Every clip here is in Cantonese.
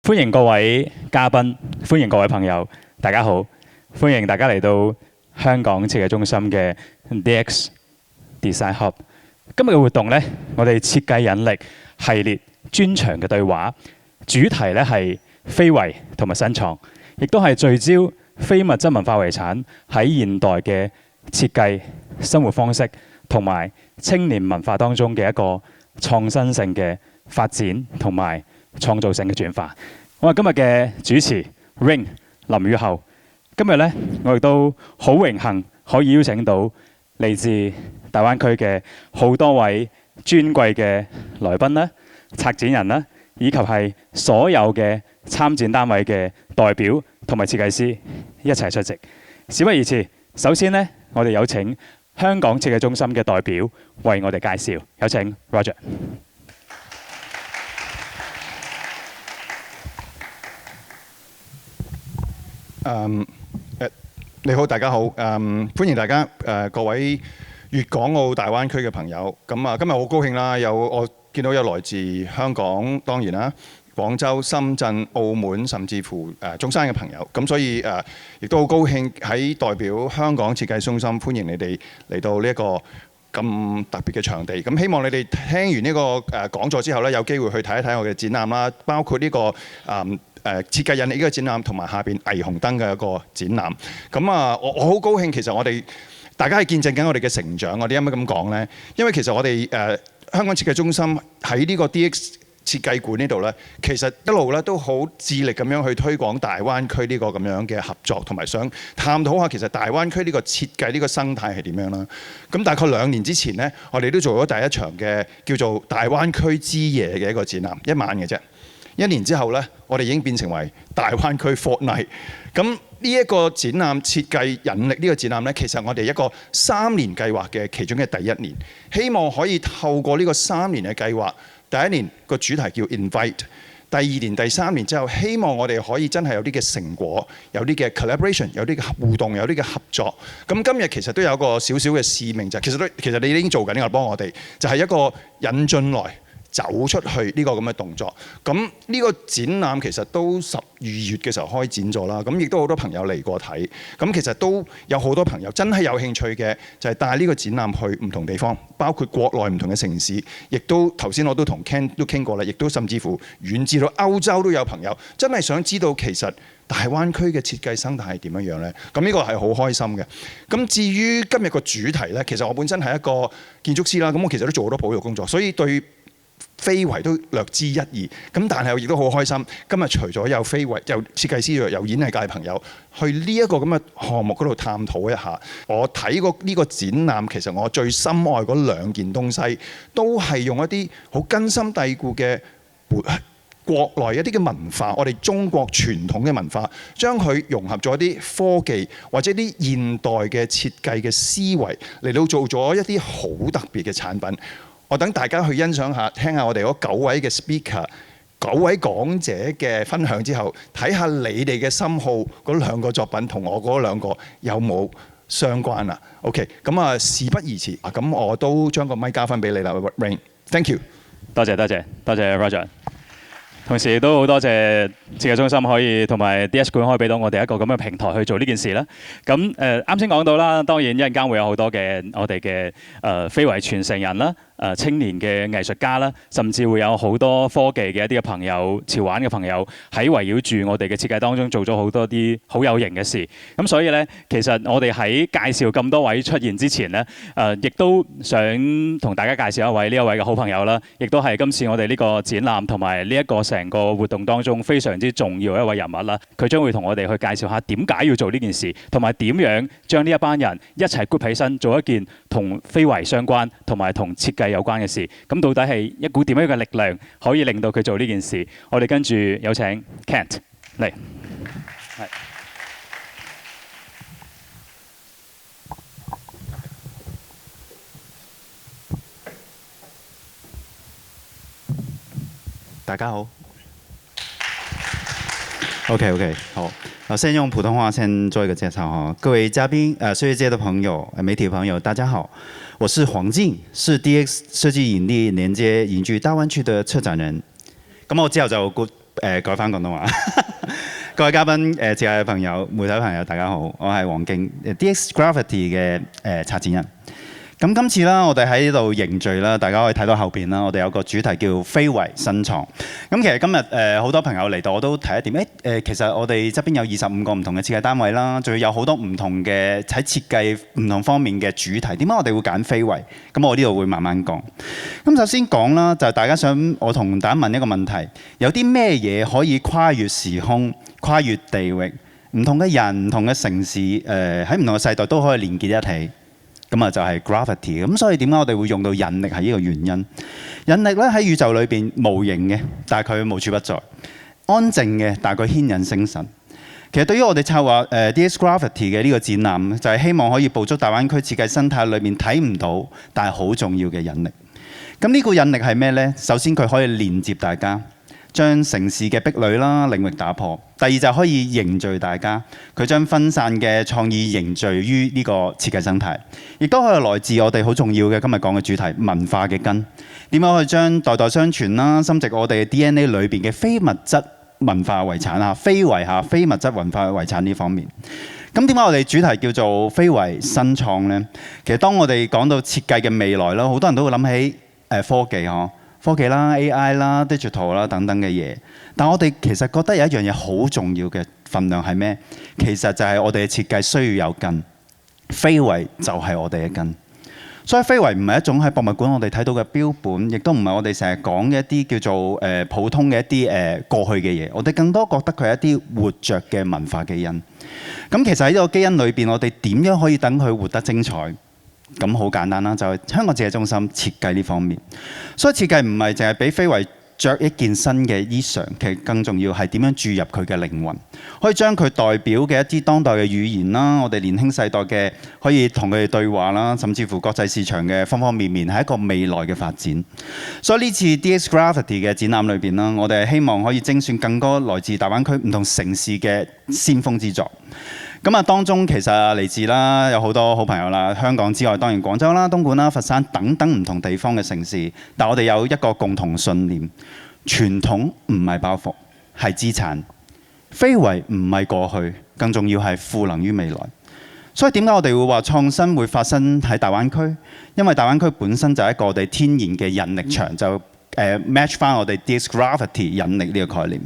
歡迎各位嘉賓，歡迎各位朋友，大家好，歡迎大家嚟到香港設計中心嘅 DX Design Hub。今日嘅活動呢，我哋設計引力系列專場嘅對話，主題呢係非遺同埋新創，亦都係聚焦非物質文化遺產喺現代嘅設計、生活方式同埋青年文化當中嘅一個創新性嘅發展同埋創造性嘅轉化。我係今日嘅主持 Ring 林宇後。今日呢，我亦都好榮幸可以邀請到嚟自大灣區嘅好多位尊貴嘅來賓啦、策展人啦，以及係所有嘅參展單位嘅代表同埋設計師一齊出席。事不宜遲，首先呢，我哋有請香港設計中心嘅代表為我哋介紹。有請 Roger。你好，大家好，歡迎大家各位粵港澳大灣區嘅朋友。今日好高興啦，我見到有來自香港，當然啦，廣州、深圳、澳門，甚至乎中山嘅朋友。咁所以亦都好高興喺代表香港設計中心歡迎你哋嚟到呢一個咁特別嘅場地。咁希望你哋聽完呢個講座之後呢，有機會去睇一睇我嘅展覽啦，包括呢個設計引力呢個展覽，同埋下邊霓虹燈嘅一個展覽。咁我好高興，其實大家係見證緊我哋嘅成長。我哋點解咁講呢？因為其實我哋香港設計中心喺呢個 DX 設計館呢度呢，其實一路咧都好致力咁樣去推廣大灣區呢個咁樣嘅合作，同埋想探討下其實大灣區呢個設計呢個生態係點樣啦。咁大概2年之前呢，我哋都做咗第一場嘅叫做大灣區之夜嘅一個展覽，1晚嘅啫。1年之後呢，我哋已經變成為大灣區 Fortnight。咁呢一個展覽設計引力呢個展覽呢，其實我哋一個3年計劃嘅其中嘅第1年，希望可以透過呢個3年嘅計劃，第1年個主題叫 Invite， 第2年、第3年之後，希望我哋可以真係有啲嘅成果，有啲嘅 collaboration， 有啲嘅互動，有啲嘅合作。咁今日其實都有一個少少嘅使命，就其實你已經做緊呢個幫我哋，就係一個引進來走出去呢個咁嘅動作。咁呢個展覽其實都12月嘅時候開展咗啦，咁亦都好多朋友嚟過睇。咁其實都有好多朋友真係有興趣嘅，就係帶呢個展覽去唔同地方，包括國內唔同嘅城市，亦都頭先我都同 Ken 都傾過啦，亦都甚至乎遠至到歐洲都有朋友真係想知道其實大灣區嘅設計生態係點樣呢？咁呢個係好開心嘅。咁至於今日個主題呢，其實我本身係一個建築師啦，咁我其實都做好多保育工作，所以對非遺都略知一二，咁但係我亦都好開心。今日除咗有非遺、有設計師、有演藝界朋友去呢一個咁嘅項目嗰度探討一下，我睇過呢個展覽，其實我最深愛嗰2件東西，都係用一啲好根深蒂固嘅國內一啲嘅文化，我哋中國傳統嘅文化，將佢融合咗一啲科技或者啲現代嘅設計嘅思維嚟到做咗一啲好特別嘅產品。我等大家去欣賞下，聽下我哋嗰9位嘅 speaker、9位講者嘅分享之後，睇下你哋嘅心好嗰2個作品同我嗰2個有冇相關啊 ？OK， 咁事不宜遲，咁我都將個咪交翻俾你啦 ，Rain，thank you。多謝 Roger。同時亦都好多謝設計中心可以同埋 DX 館可以俾到我哋一個咁嘅平台去做呢件事啦。咁啱先講到啦，當然一陣間會有好多嘅我哋嘅非遺傳承人啦、青年嘅藝術家啦，甚至會有好多科技嘅一啲嘅朋友、潮玩嘅朋友喺圍繞住我哋嘅設計當中做咗好多啲好有型嘅事。咁所以呢，其實我哋喺介紹咁多位出現之前呢，亦都想同大家介紹呢一位嘅好朋友啦，亦都係今次我哋呢個展覽同埋呢一個成個活動當中非常之重要嘅一位人物啦。佢將會同我哋去介紹下點解要做呢件事，同埋點樣將呢一班人一齊 group 起身做一件同非遺相關同埋同設計有關嘅事。咁到底係一股點樣嘅力量可以令到佢做呢件事？我哋跟住有請 Kent 嚟。係。大家好。OK， 好。先用普通話先做一個介紹哈。各位嘉賓、設計界的朋友、媒體朋友，大家好。我是黃靜，是 DX 設計引力連接凝聚大灣區的策展人。咁我之後就改翻廣東話。各位嘉賓、設計嘅朋友、媒體朋友，大家好，我係黃敬，DX Gravity 嘅策展人。咁今次啦，我哋喺呢度凝聚啦，大家可以睇到後邊啦，我哋有個主題叫非遺新創。咁其實今日好多朋友嚟到，我都提一點，其實我哋側邊有25個唔同嘅設計單位啦，仲要有好多唔同嘅喺設計唔同方面嘅主題。點解我哋會揀非遺？咁我呢度會慢慢講。咁首先講啦，就係大家想我同大家問一個問題：有啲咩嘢可以跨越時空、跨越地域，唔同嘅人、唔同嘅城市，喺唔同嘅世代都可以連結一起？咁啊就係 gravity， 咁所以點解我哋會用到引力係呢個原因？引力咧喺宇宙裏邊無形嘅，但係佢無處不在；安靜嘅，但係佢牽引星辰。其實對於我哋策劃DX Gravity 嘅呢個展覽，就係希望可以捕捉大灣區設計生態裏面睇唔到，但係好重要嘅引力。咁呢股引力係咩呢？首先佢可以連接大家，將城市嘅壁壘啦、領域打破。第二就係可以凝聚大家，佢將分散嘅創意凝聚於呢個設計生態，亦都可以來自我哋好重要嘅今日講嘅主題文化嘅根。點樣去將代代相傳啦，深植我哋 DNA 裏邊嘅非物質文化遺產啊，非遺下非物質文化遺產呢方面。咁點解我哋主題叫做非遺新創呢？其實當我哋講到設計嘅未來啦，好多人都會諗起科技呵。科技啦、AI 啦、digital 啦等等嘅嘢，但我哋其實覺得有一樣嘢好重要嘅份量係咩？其實就係我哋嘅設計需要有根，非遺就係我哋嘅根。所以非遺唔係一種喺博物館我哋睇到嘅標本，亦都唔係我哋成日講嘅一啲叫做普通嘅一啲過去嘅嘢。我哋更多覺得佢係一啲活着嘅文化基因。咁其實喺呢個基因裏邊，我哋點樣可以等佢活得精彩？咁好簡單啦，就係香港設計中心設計呢方面。所以設計唔係淨係俾非遺着一件新嘅衣裳，其實更重要係點樣注入佢嘅靈魂，可以將佢代表嘅一啲當代嘅語言啦，我哋年輕世代嘅可以同佢哋對話啦，甚至乎國際市場嘅方方面面係一個未來嘅發展。所以呢次 DX Gravity 嘅展覽裏邊啦，我哋係希望可以精選更多來自大灣區唔同城市嘅先鋒之作。咁啊，當中其實嚟自啦，有好多好朋友啦。香港之外，當然廣州啦、東莞啦、佛山等等唔同地方嘅城市。但我哋有一個共同信念：傳統唔係包袱，係資產；非遺唔係過去，更重要係賦能於未來。所以點解我哋會話創新會發生喺大灣區？因為大灣區本身就係一個我哋天然嘅引力場，就match 翻我哋 DX Gravity 引力呢個概念。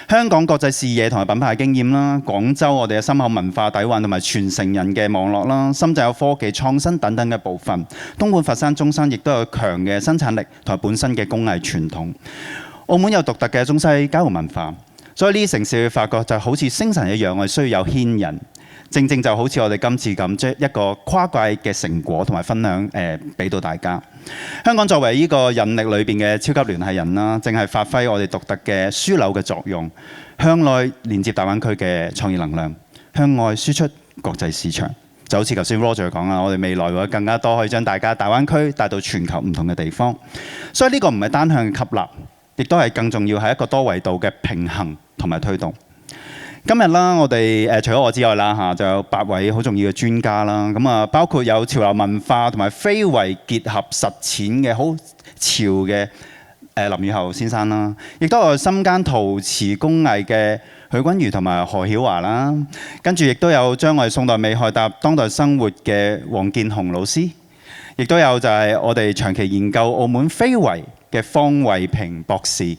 香港國際視野同埋品牌經驗啦，廣州我哋嘅深厚文化底蘊同埋傳承人嘅網絡啦，深圳有科技創新等等嘅部分，東莞、佛山、中山亦都有強嘅生產力同埋本身嘅工藝傳統。澳門有獨特嘅中西交融文化，所以呢啲城市會發覺就好似星辰一樣，我哋需要有牽引。正正就好似我哋今次咁，將一個跨界嘅成果同埋分享俾到大家。香港作為呢個引力裏邊嘅超級聯繫人啦，正係發揮我哋獨特嘅樞紐嘅作用，向內連接大灣區嘅創意能量，向外輸出國際市場。就好似頭先 Roger 講啦，我哋未來會更加多可以將大家大灣區帶到全球唔同嘅地方。所以呢個唔係單向嘅吸納，亦都係更重要係一個多維度嘅平衡同埋推動。今日啦，我哋除咗我之外啦嚇，就有8位好重要嘅專家啦。咁啊，包括有潮流文化同埋非遺結合實踐嘅好潮嘅林宇後先生啦，亦都有深耕陶瓷工藝嘅許君如同埋何曉華啦。跟住亦都有將我哋宋代美學搭當代生活嘅黃建雄老師，亦都有就係我哋長期研究澳門非遺嘅方惠平博士。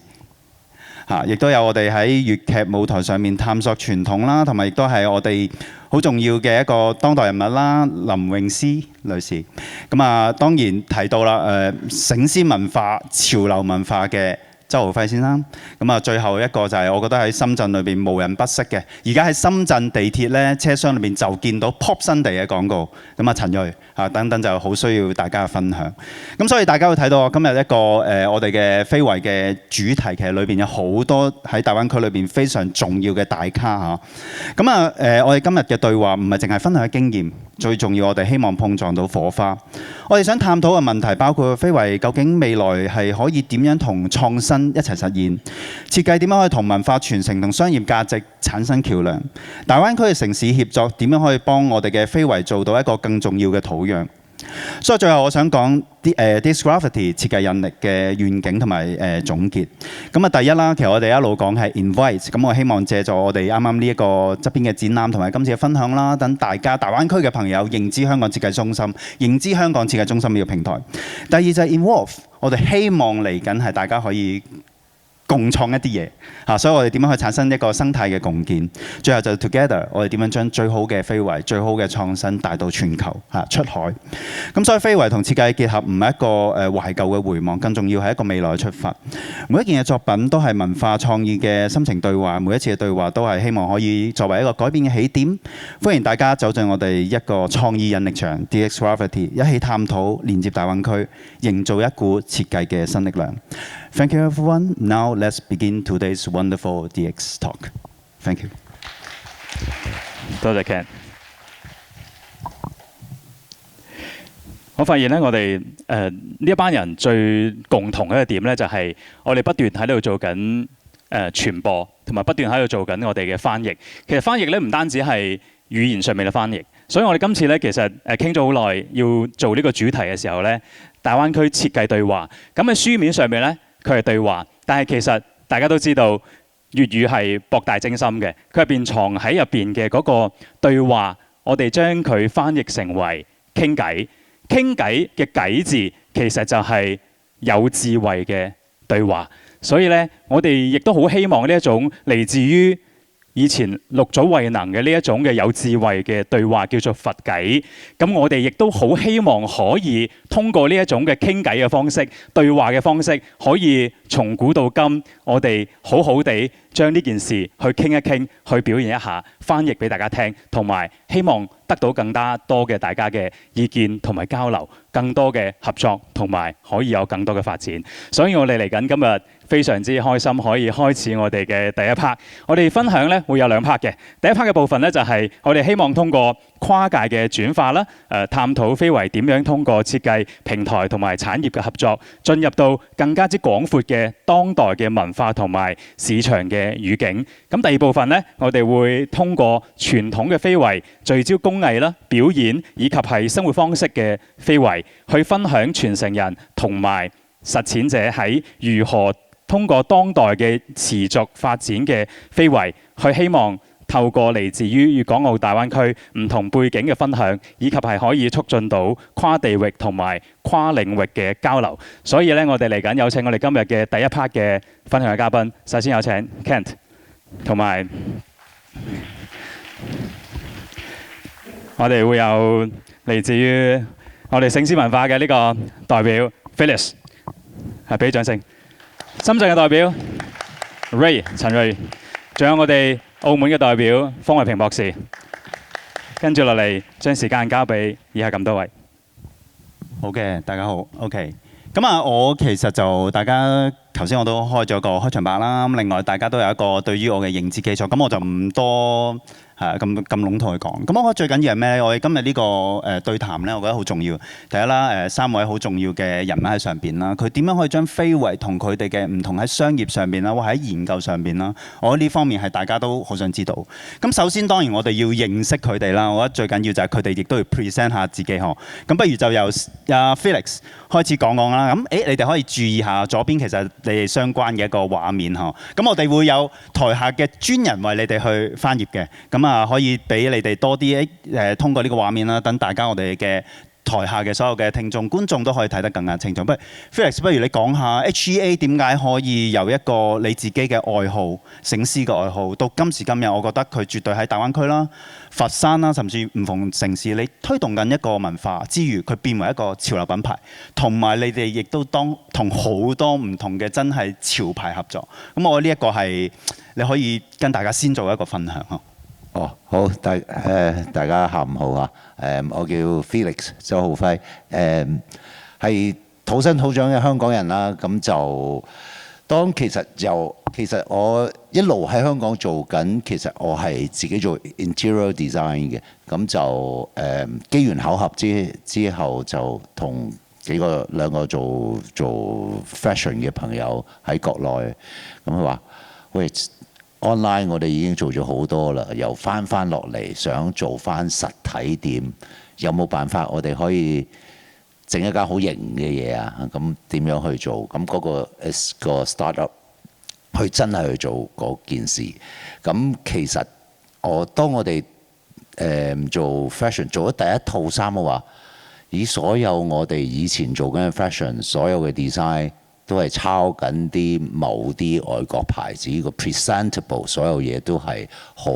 亦都有我哋喺粵劇舞台上面探索傳統啦，同埋亦都係我哋好重要嘅一個當代人物啦，林詠詩女士。咁啊，當然提到啦，醒獅文化、潮流文化嘅周豪輝先生。咁啊，最後一個就係我覺得喺深圳裏邊無人不識嘅，而家喺深圳地鐵咧車廂裏邊就見到 Pop 新地嘅廣告。咁啊，陳銳等等就好需要大家嘅分享。咁所以大家會睇到今日一個我哋嘅非遺嘅主題，其實裏邊有好多喺大灣區裏邊非常重要嘅大咖嚇。咁啊我哋今日嘅對話唔係淨係分享經驗，最重要我哋希望碰撞到火花。我哋想探討嘅問題包括非遺究竟未來係可以點樣同創新一齊實現，設計點樣可以同文化傳承同商業價值產生橋梁，大灣區嘅城市協作點樣可以幫我哋嘅非遺做到一個更重要嘅土壤。所以最後我想講DX Graffiti 設計引力嘅願景同埋總結。咁啊第一啦，其實我哋一路講係 invite，咁我希望借助我哋啱啱呢一個側邊嘅展覽同埋今次嘅分享啦，等大家大灣區嘅朋友認知香港設計中心，認知香港設計中心呢個平台。第二就係 involve，我哋希望嚟緊係大家可以共創一啲嘢嚇，所以我哋點樣去產生一個生態嘅共建？最後就 together，我哋點樣將最好嘅非遺、最好嘅創新帶到全球嚇出海？咁所以非遺同設計結合唔係一個懷舊嘅回望，更重要係一個未來嘅出發。每一件嘅作品都係文化創意嘅心情對話，每一次嘅對話都係希望可以作為一個改變嘅起點。歡迎大家走進我哋一個創意引力場 DX Graffiti， 一起探討連接大灣區，營造一股設計嘅新力量。Thank you everyone. Now let's begin today's wonderful DX talk. Thank you. 多謝 Ken。我發現咧，我哋呢一班人最共同嘅一個點咧，就係我哋不斷喺度做緊傳播，同埋不斷喺度做緊我哋嘅翻譯。其實翻譯咧唔單止係語言上面嘅翻譯，所以我哋今次咧其實傾咗好耐，要做呢個主題嘅時候咧，大灣區設計對話。咁喺書面上面咧，佢係對話，但係其實大家都知道粵語係博大精深嘅，佢入邊藏喺入邊嘅嗰個對話，我哋將佢翻譯成為傾偈。傾偈嘅偈字其實就係有智慧嘅對話，所以咧我哋亦都好希望呢一種嚟自於以前六祖慧能嘅呢一種嘅有智慧嘅對話叫做佛偈。咁我哋亦都好希望可以通過呢一種嘅傾偈嘅方式、對話嘅方式，可以從古到今，我哋好好地將呢件事去傾一傾，去表現一下，翻譯俾大家聽，同埋希望得到更加多嘅大家嘅意見同埋交流，更多嘅合作，同埋可以有更多嘅發展。所以我哋嚟緊今日非常之開心，可以開始我哋嘅第一 part。我哋分享咧會有兩 part 嘅。第一 part 嘅部分咧就係我哋希望通過跨界嘅轉化啦，探討非遺點樣通過設計平台同埋產業嘅合作，進入到更加之廣闊嘅當代嘅文化同埋市場嘅語境。咁第二部分咧，我哋會通過傳統嘅非遺，聚焦工藝啦、表演以及係生活方式嘅非遺，去分享傳承人同埋實踐者喺如何通過當代嘅持續發展嘅非遺，去希望透過嚟自於粵港澳大灣區唔同背景嘅分享，以及係可以促進到跨地域同埋跨領域嘅交流。所以咧，我哋嚟緊有請我哋今日嘅第一 part 嘅分享嘅嘉賓。首先有請 Kent， 同埋我哋會有嚟自於我哋醒獅文化嘅呢個代表 Felix， 係俾掌聲。深圳嘅代表 Ray 陳瑞，仲有我哋澳門嘅代表方慧平博士。跟住落嚟，將時間交俾以下咁多位。好嘅，大家好。OK，咁啊，我其實就大家頭先我都開咗個開場白啦。咁另外大家都有一個對於我嘅認知基礎，咁我就唔多咁籠統去講。咁我覺得最緊要係咩咧？我哋今日呢個對談咧，我覺得好重要。第一啦，三位好重要嘅人物喺上邊啦，佢點樣可以將非遺同佢哋嘅唔同喺商業上邊啦，或喺研究上邊啦，我覺得呢方面係大家都好想知道。咁首先當然我哋要認識佢哋啦，我覺得最緊要就係佢哋亦都要 present 下自己嗬。咁不如就由Felix 開始講講啦。咁你哋可以注意下左邊其實你哋相關嘅一個畫面嗬。咁我哋會有台下嘅專人為你哋去翻譯嘅。咁可以俾你哋多啲通過呢個畫面啦，等大家我哋嘅台下嘅所有嘅聽眾觀眾都可以睇得更加清楚。不如 Felix， 不如你講下 HEA 點解可以由一個你自己嘅愛好、醒獅嘅愛好，到今時今日，我覺得佢絕對喺大灣區啦、佛山啦，甚至唔同城市，你推動緊一個文化之餘，佢變為一個潮流品牌，同埋你哋亦都同好多唔同嘅真係潮牌合作。咁我覺得呢一個係你可以跟大家先做一個分享。哦，好，大家下午好啊！我叫 Felix 周浩輝，係土生土長嘅香港人啦。咁就其實我一路喺香港做緊，其實我係自己做 interior design 嘅。咁就機緣巧合之後，就同兩個做 fashion 嘅朋友喺國內，咁佢話：喂，online 我哋已經做咗好多啦，又翻落嚟想做翻實體店，有冇辦法我哋可以整一間好型嘅嘢啊？咁點樣去做？咁嗰個 startup 去真係去做嗰件事。咁其實當我哋做 fashion 做咗第一套衫嘅話，以所有我哋以前做緊嘅 fashion， 所有嘅 design 都係抄緊啲某啲外國牌子個 presentable， 所有嘢都係好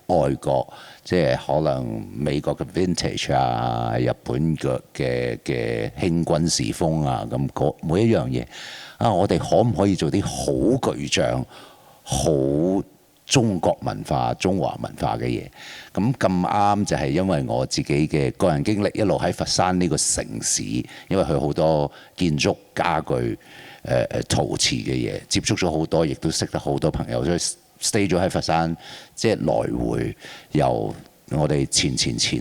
外國，即係可能美國嘅 vintage 啊，日本嘅輕軍時風啊，咁每一樣嘢啊，我哋可唔可以做啲好具象、好中國文化、中華文化嘅嘢？咁啱就係因為我自己嘅個人經歷，一路喺佛山呢個城市，因為佢好多建築家具、陶瓷嘅嘢，接觸咗好多，亦都識得好多朋友，所以 stay 咗喺佛山，即係來回由我哋前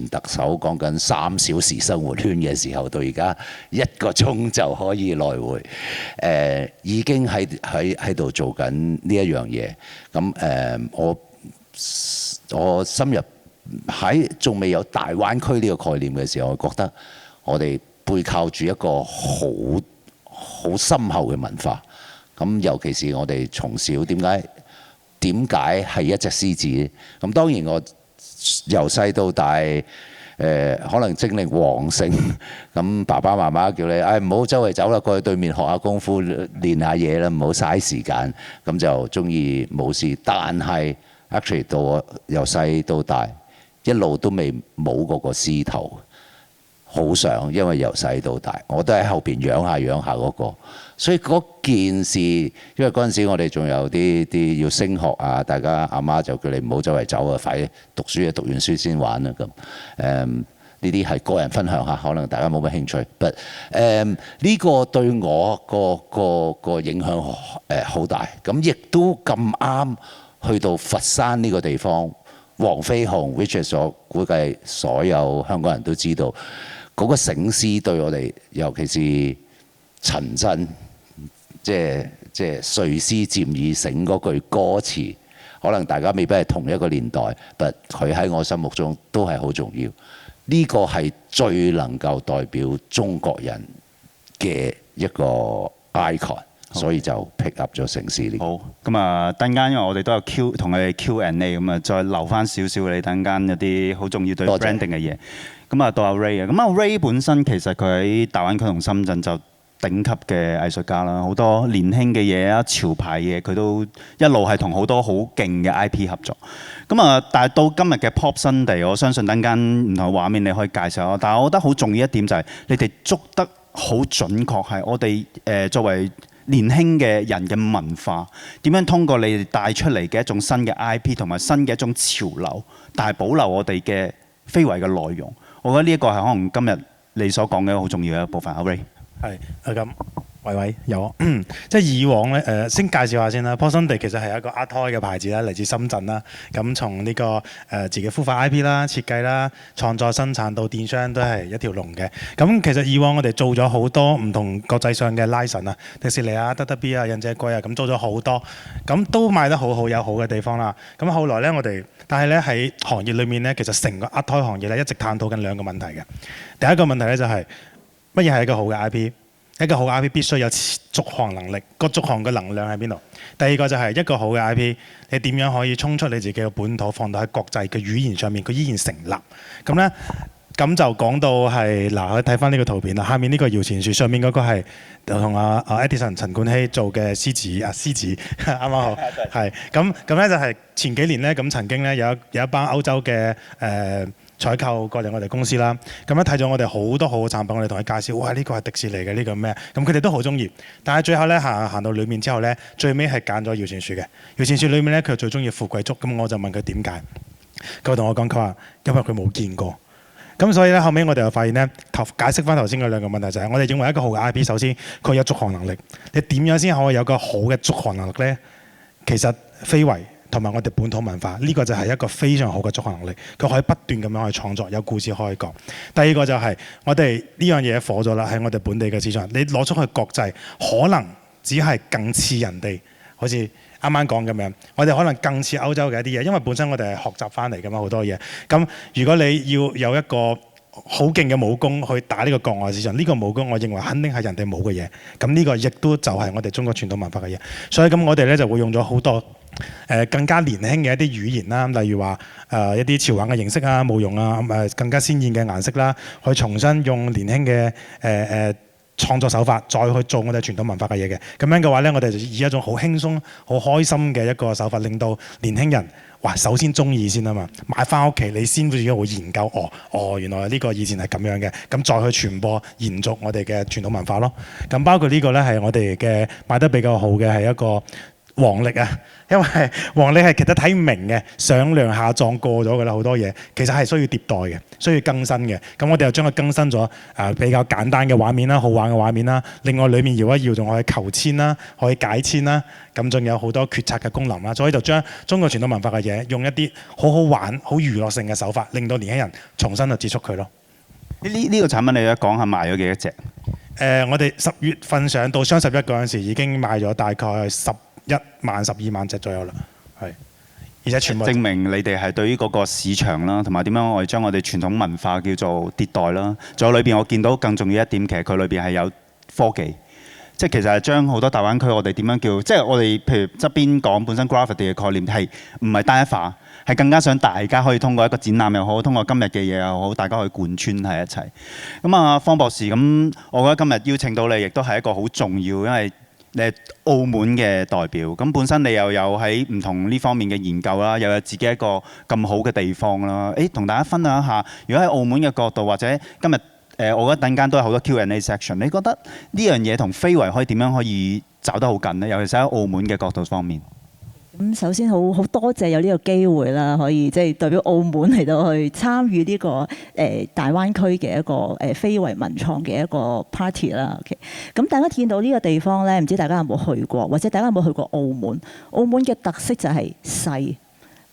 特首講緊3小時生活圈嘅時候，到而家1個鐘就可以來回，已經喺度做緊呢一樣嘢。咁我深入喺仲未有大灣區呢個概念嘅時候，我覺得我哋背靠住一個好深厚嘅文化。咁尤其是我哋從小點解係一隻獅子呢？咁當然我由細到大，可能精力旺盛，咁爸爸媽媽叫你，唔好周圍走啦，過去對面學下功夫，練下嘢啦，唔好嘥時間，咁就中意舞獅。但係 actually 到我由細到大，一路都未舞過個獅頭，好想，因為由細到大，我都喺後邊養下嗰個。所以嗰件事，因為嗰陣時我哋仲有啲要升學啊，大家阿媽就叫你唔好周圍走啊，快啲讀書啊，讀完書先玩啊咁。呢啲係個人分享下，可能大家冇乜興趣。But 呢個對我個影響好大。咁亦都咁啱去到佛山呢個地方，黃飛鴻 which is 我估計所有香港人都知道嗰個醒獅對我哋，尤其是陳真，即係睡獅漸已醒嗰句歌詞，可能大家未必係同一個年代，但佢喺我心目中都係好重要。呢個係最能夠代表中國人嘅一個 icon， 所以就 pick up 咗醒獅呢個。好，咁啊，等間因為我哋都有同佢哋 Q&A， 咁啊，再留翻少少你等間有啲好重要對 branding 嘅嘢。咁啊，到阿 Ray 啊，咁阿 Ray 本身其實佢喺大灣區同深圳就頂級嘅藝術家啦，好多年輕嘅嘢啊、潮牌嘢，佢都一路係同好多好勁嘅 IP 合作。咁啊，但係到今日嘅 Pop Sunday，我相信等間唔同嘅畫面你可以介紹下。但係我覺得好重要一點就係你哋捉得好準確，係我哋作為年輕嘅人嘅文化，點樣通過你哋帶出嚟嘅一種新嘅 IP 同埋新嘅一種潮流，但係保留我哋嘅非遺嘅內容。我覺得呢一個係可能今日你所講嘅好重要嘅一部分。阿 Ray。係咁，喂有，即係以往咧先介紹下先啦。Pop Sunday其實係一個 Art Toy 嘅牌子啦，嚟自深圳啦。咁從呢個自己孵化 IP 啦、設計啦、創作生產到電商都係一條龍嘅。咁其實以往我哋做咗好多唔同國際上嘅 license 啊，迪士尼啊、DDB 啊、忍者龜啊，咁做咗好多，咁都賣得好好，有好嘅地方啦。咁後來咧但係咧喺行業裏面咧，其實成個 Art Toy 行業咧一直探討緊2個問題嘅。第一個問題咧就係乜嘢係一個好嘅 IP？ 一個好嘅 IP 必須有續航能力，個續航嘅能量喺邊度？第二個就係一個好嘅 IP， 你點樣可以衝出你自己嘅本土，放到喺國際嘅語言上面，佢依然成立。咁咧，咁就講到係嗱，睇翻呢個圖片啦。下面呢個搖錢樹，上面嗰個係同阿 Edison 陳冠希做嘅獅子啱啱好係咁咧就係前幾年咧咁曾經咧有一班歐洲嘅採購過嚟我哋公司啦，咁樣睇咗我哋好多好嘅產品，我哋同佢介紹，哇呢個係迪士尼嘅，呢個咩？咁佢哋都好中意。但係最後咧行到裏面之後咧，最尾係揀咗搖錢樹嘅。搖錢樹裏面咧，佢最中意富貴竹，咁我就問佢點解？佢同我講，佢話因為佢冇見過。咁所以咧後尾我哋就發現咧，解釋翻頭先嗰2個問題就係，我哋認為一個好嘅 IP， 首先佢有續航能力。你點樣先可以有個好嘅續航能力咧？其實非遺同埋我哋本土文化呢個就係一個非常好嘅續航能力，佢可以不斷咁樣去創作，有故事可以講。第二個就係我哋呢樣嘢火咗啦，喺我哋本地嘅市場，你攞出去國際，可能只係更似人哋，好似啱啱講咁樣，我哋可能更似歐洲嘅一啲嘢，因為本身我哋係學習翻嚟㗎嘛，好多嘢。咁如果你要有一個好勁嘅武功去打呢個國外市場，呢個武功我認為肯定係人哋冇嘅嘢，咁呢個亦都就係我哋中國傳統文化嘅嘢。所以咁我哋咧就會用咗好多更加年輕嘅一啲語言啦，例如話一啲潮玩嘅形式啊、舞容啊、更加鮮豔嘅顏色啦，去重新用年輕嘅創作手法再去做我哋傳統文化嘅嘢嘅。咁樣嘅話咧，我哋就以一種好輕鬆、好開心嘅一個手法，令到年輕人首先中意先啊嘛，買翻屋企你先自己會研究，原來呢個以前係咁樣嘅，咁再去傳播延續我哋嘅傳統文化咯。咁包括呢個咧係我哋嘅賣得比較好嘅係一個黃歷啊，因為黃歷係其實睇唔明嘅，上梁下壯過咗㗎啦，好多嘢其實係需要迭代嘅，需要更新嘅。咁我哋又將佢更新咗比較簡單嘅畫面啦，好玩嘅畫面啦。另外裡面搖一搖仲可以求籤啦，可以解籤啦。咁仲有好多決策嘅功能啦，所以就將中國傳統文化嘅嘢用一啲好好玩、好娛樂性嘅手法，令到年輕人重新去接觸佢咯。呢個產品你而家講下賣咗幾多隻？我哋10月份上到雙11嗰陣時已經賣咗大概11萬、12萬隻左右啦，係，而且全部證明你哋係對於嗰個市場啦，同埋點樣我哋將我哋傳統文化叫做迭代啦。仲有裏邊我見到更重要一點，其實佢裏邊係有科技，即係其實係將好多大灣區我哋點樣叫，即係我哋譬如側邊講本身 graffiti 嘅概念係唔係單一化，係更加想大家可以通過一個展覽又好，通過今日嘅嘢又好，大家可以貫穿喺一齊。咁啊，方博士，咁我覺得今日邀請到你，亦都係一個好重要，因為你係澳門嘅代表，咁本身你又有喺唔同呢方面嘅研究啦，又有自己一個咁好嘅地方啦。同大家分享一下，如果喺澳門嘅角度，或者今日我覺得陣間都有好多 Q&A section， 你覺得呢樣嘢同非遺可以點樣可以走得好近呢？尤其是喺澳門嘅角度方面。咁首先好多謝有呢個機會啦，可以即係代表澳門嚟到去參與呢個大灣區嘅一個非遺文創嘅一個 party 啦。OK，咁大家見到呢個地方咧，唔知大家有冇去過，或者大家有冇去過澳門？澳門嘅特色就係細。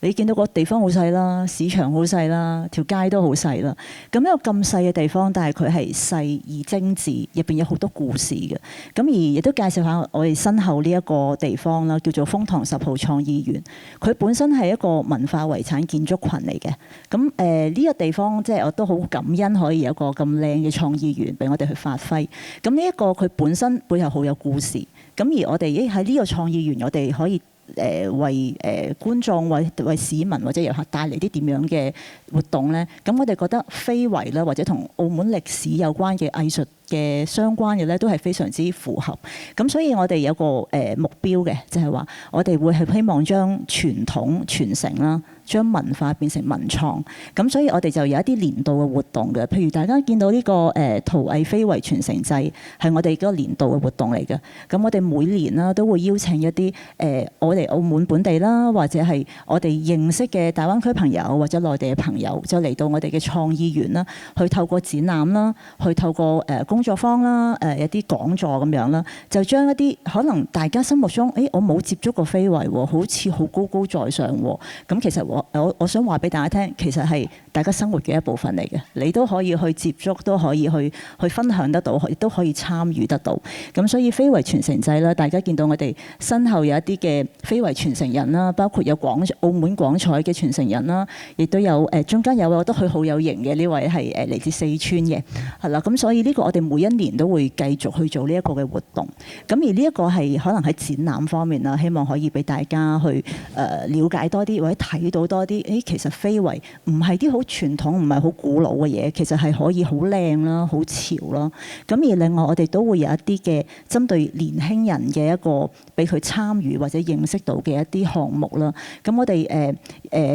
你見到個地方好細啦，市場好細啦，條街都好細啦。咁一個咁細嘅地方，但係佢係細而精緻，入邊有好多故事嘅。咁而亦都介紹下我哋身後呢一個地方啦，叫做風塘10號創意園。佢本身係一個文化遺產建築群嚟嘅。咁呢個地方即係我都好感恩可以有一個咁靚嘅創意園俾我哋去發揮。咁呢一個佢本身背後好有故事。咁而我哋喺呢個創意園，我哋可以為觀眾、為市民或者遊客帶嚟啲點樣嘅活動呢？咁我哋覺得非遺啦，或者同澳門歷史有關嘅藝術嘅相關嘅咧，都係非常之符合。咁所以我哋有個目標嘅，就係話我哋會係希望將傳統傳承啦，將文化變成文創。咁所以我哋就有一啲年度嘅活動嘅，譬如大家見到呢個陶藝非遺傳承祭係我哋嗰個年度嘅活動嚟嘅。咁我哋每年啦都會邀請一啲我哋澳門本地啦，或者係我哋認識嘅大灣區朋友或者內地嘅朋友，就嚟到我哋嘅創意園啦，去透過展覽啦，去透過工作坊啦，一啲講座咁樣啦，就將一啲可能大家心目中，我冇接觸過非遺喎，好似好高高在上喎。咁其實我想話俾大家聽，其實係大家生活嘅一部分嚟嘅，你都可以去接觸，都可以去分享得到，亦都可以參與得到。咁所以非遺傳承祭啦，大家見到我哋身後有一啲嘅非遺傳承人啦，包括有澳門廣彩嘅傳承人啦，亦都有中間有我覺得佢好有型嘅呢位係嚟自四川嘅，係啦。咁所以呢個我哋每一年都會繼續去做呢一個嘅活動。咁而呢一個係可能喺展覽方面啦，希望可以俾大家去了解多啲，或者睇到多啲。其實非遺唔係啲好傳統，唔係好古老嘅嘢，其實係可以好靚啦，好潮啦。咁而另外我哋都會有一啲嘅針對年輕人嘅一個俾佢參與或者認識到嘅一啲項目啦。咁我哋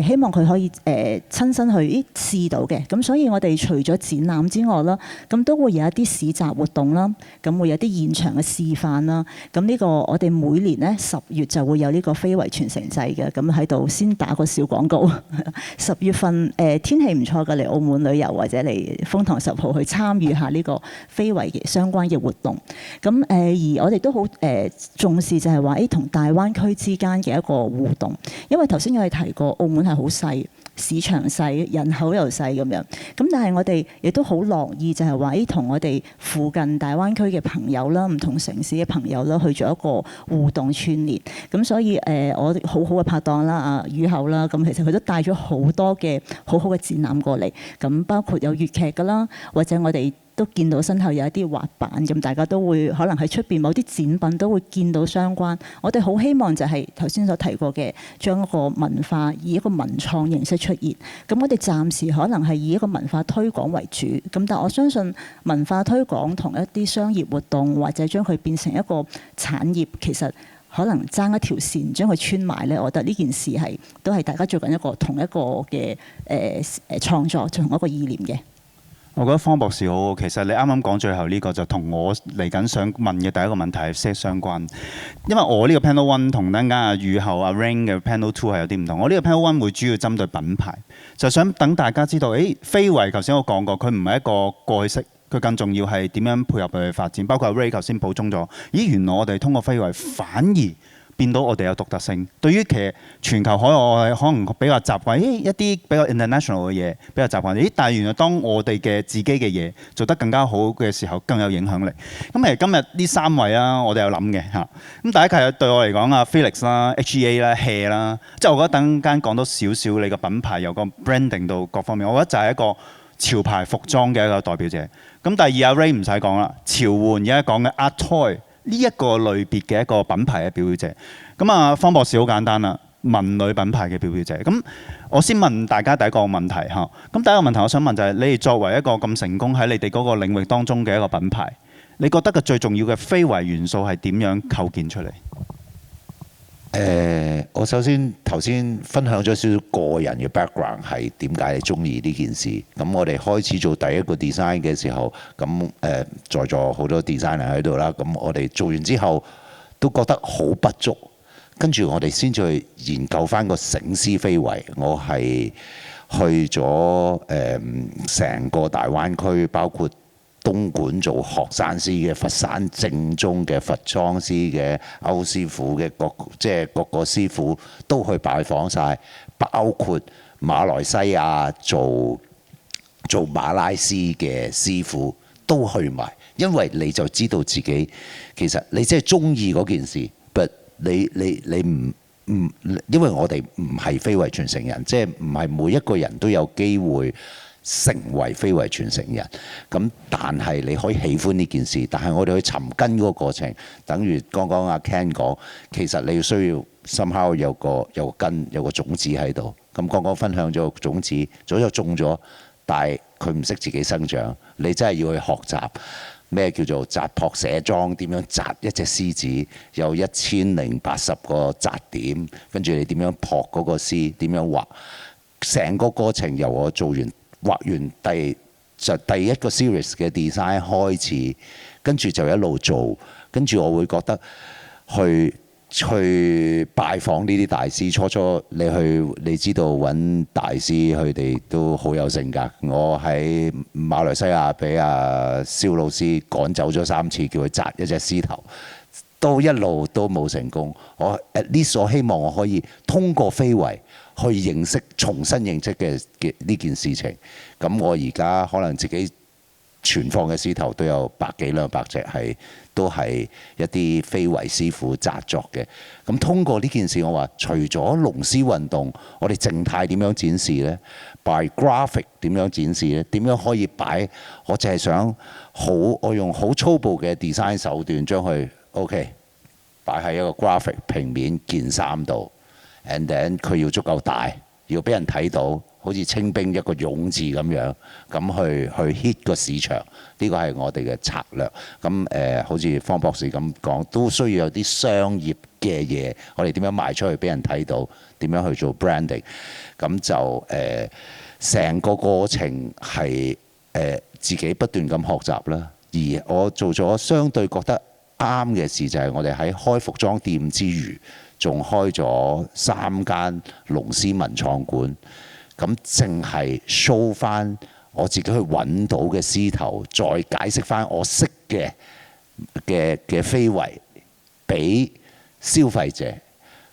希望佢可以親身去試到嘅。咁所以我哋除咗展覽之外啦，咁都會有一啲市集活動啦，咁會有啲現場嘅示範啦。咁呢個我哋每年咧10月就會有呢個非遺傳承祭嘅。咁喺度先打個小廣告。10月份天氣唔錯嘅，嚟澳門旅遊或者嚟風塘10號去參與下呢個非遺嘅相關嘅活動。咁而我哋都好重視就係話同大灣區之間嘅一個互動，因為頭先我哋提過澳門係好細。市場細，人口又細咁樣，咁但係我哋亦都好樂意就係話，同我哋附近大灣區嘅朋友啦，唔同城市嘅朋友啦，去做一個互動串聯。咁所以我好好嘅拍檔啦，雨後啦，咁其實佢都帶咗好多嘅好好嘅展覽過嚟，咁包括有粵劇㗎啦，或者我哋都見到身後有一啲滑板，咁大家都會可能喺出邊某啲展品都會見到相關。我哋好希望就係頭先所提過嘅，將一個文化以一個文創形式出現。咁我哋暫時可能係以一個文化推廣為主，咁但我相信文化推廣同一啲商業活動或者將佢變成一個產業，其實可能爭一條線將佢穿埋咧。我覺得呢件事都係大家做緊一個同一個嘅創作，同一個意念嘅。我覺得方博士好好，其實你啱啱講最後呢個就同我嚟緊想問嘅第一個問題係息息相關，因為我呢個 panel one 同等間阿雨後阿 Rain 嘅 panel two 係有啲唔同。我呢個 panel one 會主要針對品牌，就想等大家知道，非遺頭先我講過，佢唔係一個過去式，佢更重要係點樣配合佢嘅發展。包括阿 Ray 頭先補充咗，原來我哋通過非遺反而變到我哋有獨特性。對於其實全球海外可能比較習慣，一啲比較 international 嘅嘢比較習慣。但係原來當我哋嘅自己嘅嘢做得更加好嘅時候，更有影響力。咁其實今日呢三位啦，我哋有諗嘅嚇。咁第一其實對我嚟講啊 Felix 啦、HEA 啦、Hea 啦，即係我覺得等間講多少少你個品牌由個 branding 到各方面，我覺得就係一個潮牌服裝嘅一個代表者。咁第二阿 Ray 唔使講啦，潮玩而家講嘅 Art Toy。呢一個類別嘅一個品牌嘅表表者，咁啊方博士好簡單啦，文旅品牌嘅表表者。咁我先問大家第一個問題嚇，咁第一個問題我想問就係你哋作為一個咁成功喺你哋嗰個領域當中嘅一個品牌，你覺得嘅最重要嘅非遺元素係點樣構建出嚟？我首先頭先分享咗少少個人嘅 background 係點解你中意呢件事。咁我哋開始做第一個 design 嘅時候，咁在座好多 designer 喺度啦。咁我哋做完之後都覺得好不足，跟住我哋先至去研究翻個醒獅非遺。我係去咗成個大灣區，包括東莞做學生師嘅，佛山正宗嘅佛裝師嘅，歐師傅嘅各個師傅都去拜訪晒，包括馬來西亞做馬拉絲嘅師傅都去埋，因為你就知道自己其實你真係中意嗰件事，but 你唔因為我哋唔係非遺傳承人，即係唔係每一個人都有機會成為非遺傳承人，咁但係你可以喜歡呢件事，但係我哋去尋根嗰個過程，等於剛剛阿 Ken 講，其實你需要 somehow 有個根有個種子喺度。咁剛剛分享咗個種子，早就種咗，但係佢唔識自己生長。你真係要去學習咩叫做紮撲寫裝，點樣紮一隻獅子，有1080個紮點，跟住你點樣撲嗰個獅，點樣畫，成個過程由我做完。畫完第一個 series 嘅 design 開始，跟住就一路做，跟住我會覺得去拜訪呢啲大師。初你知道揾大師，佢哋都好有性格。我喺馬來西亞俾阿蕭老師趕走咗3次，叫佢紮一隻獅頭，都一路都冇成功。我 at least 我希望我可以通過非遺去重新認識嘅呢件事情。咁我而家可能自己存放嘅獅頭都有100幾200隻，都係一啲非遺師傅紮作嘅。咁通過呢件事，我話除咗龍獅運動，我哋靜態點樣展示呢？ by graphic 點樣展示呢？點樣可以擺？我淨係想我用好粗暴嘅 design 手段將佢 OK 擺喺一個 graphic 平面件衫度。And then 佢要足夠大，要俾人睇到，好似清兵一個勇字咁樣，咁去 hit 個市場。呢個係我哋嘅策略。咁好似方博士咁講，都需要有啲商業嘅嘢，我哋點樣賣出去俾人睇到，點樣去做 branding。咁就成個過程係自己不斷咁學習啦。而我做咗相對覺得啱嘅事，就係我哋喺開服裝店之餘，仲開咗3間龍獅文創館，咁淨係 show 翻我自己去揾到嘅獅頭，再解釋翻我識嘅非遺俾消費者。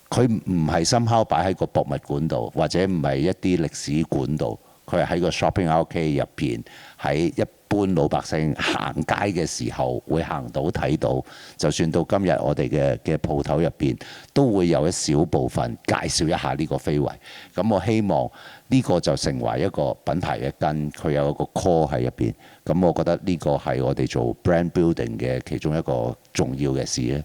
佢唔係深刻擺喺個博物館度，或者唔係一啲歷史館度，佢係喺個 shopping arcade 入邊，喺一般老百姓行街嘅時候會行到睇到，就算到今日我哋嘅鋪頭入邊都會有一小部分介紹一下呢個非遺。咁我希望呢個就成為一個品牌嘅根，佢有一個 core 喺入邊。咁我覺得呢個係我哋做 brand building 嘅其中一個重要嘅事咧。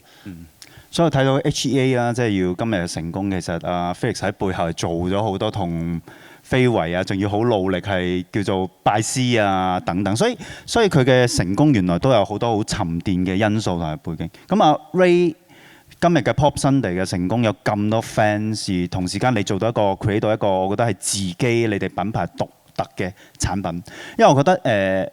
所以我睇到 HEA 啦，即係要今日嘅成功，其實阿 Felix 喺背後係做咗好多同非遺啊，仲要好努力係叫做拜師啊等等，所以佢嘅成功原來都有好多好沉澱嘅因素同埋背景。咁啊 Ray 今日嘅 Pop Sunday 嘅成功有咁多 fans， 同時間你做到一個 create 到一個，我覺得係自己你哋品牌獨特嘅產品，因為我覺得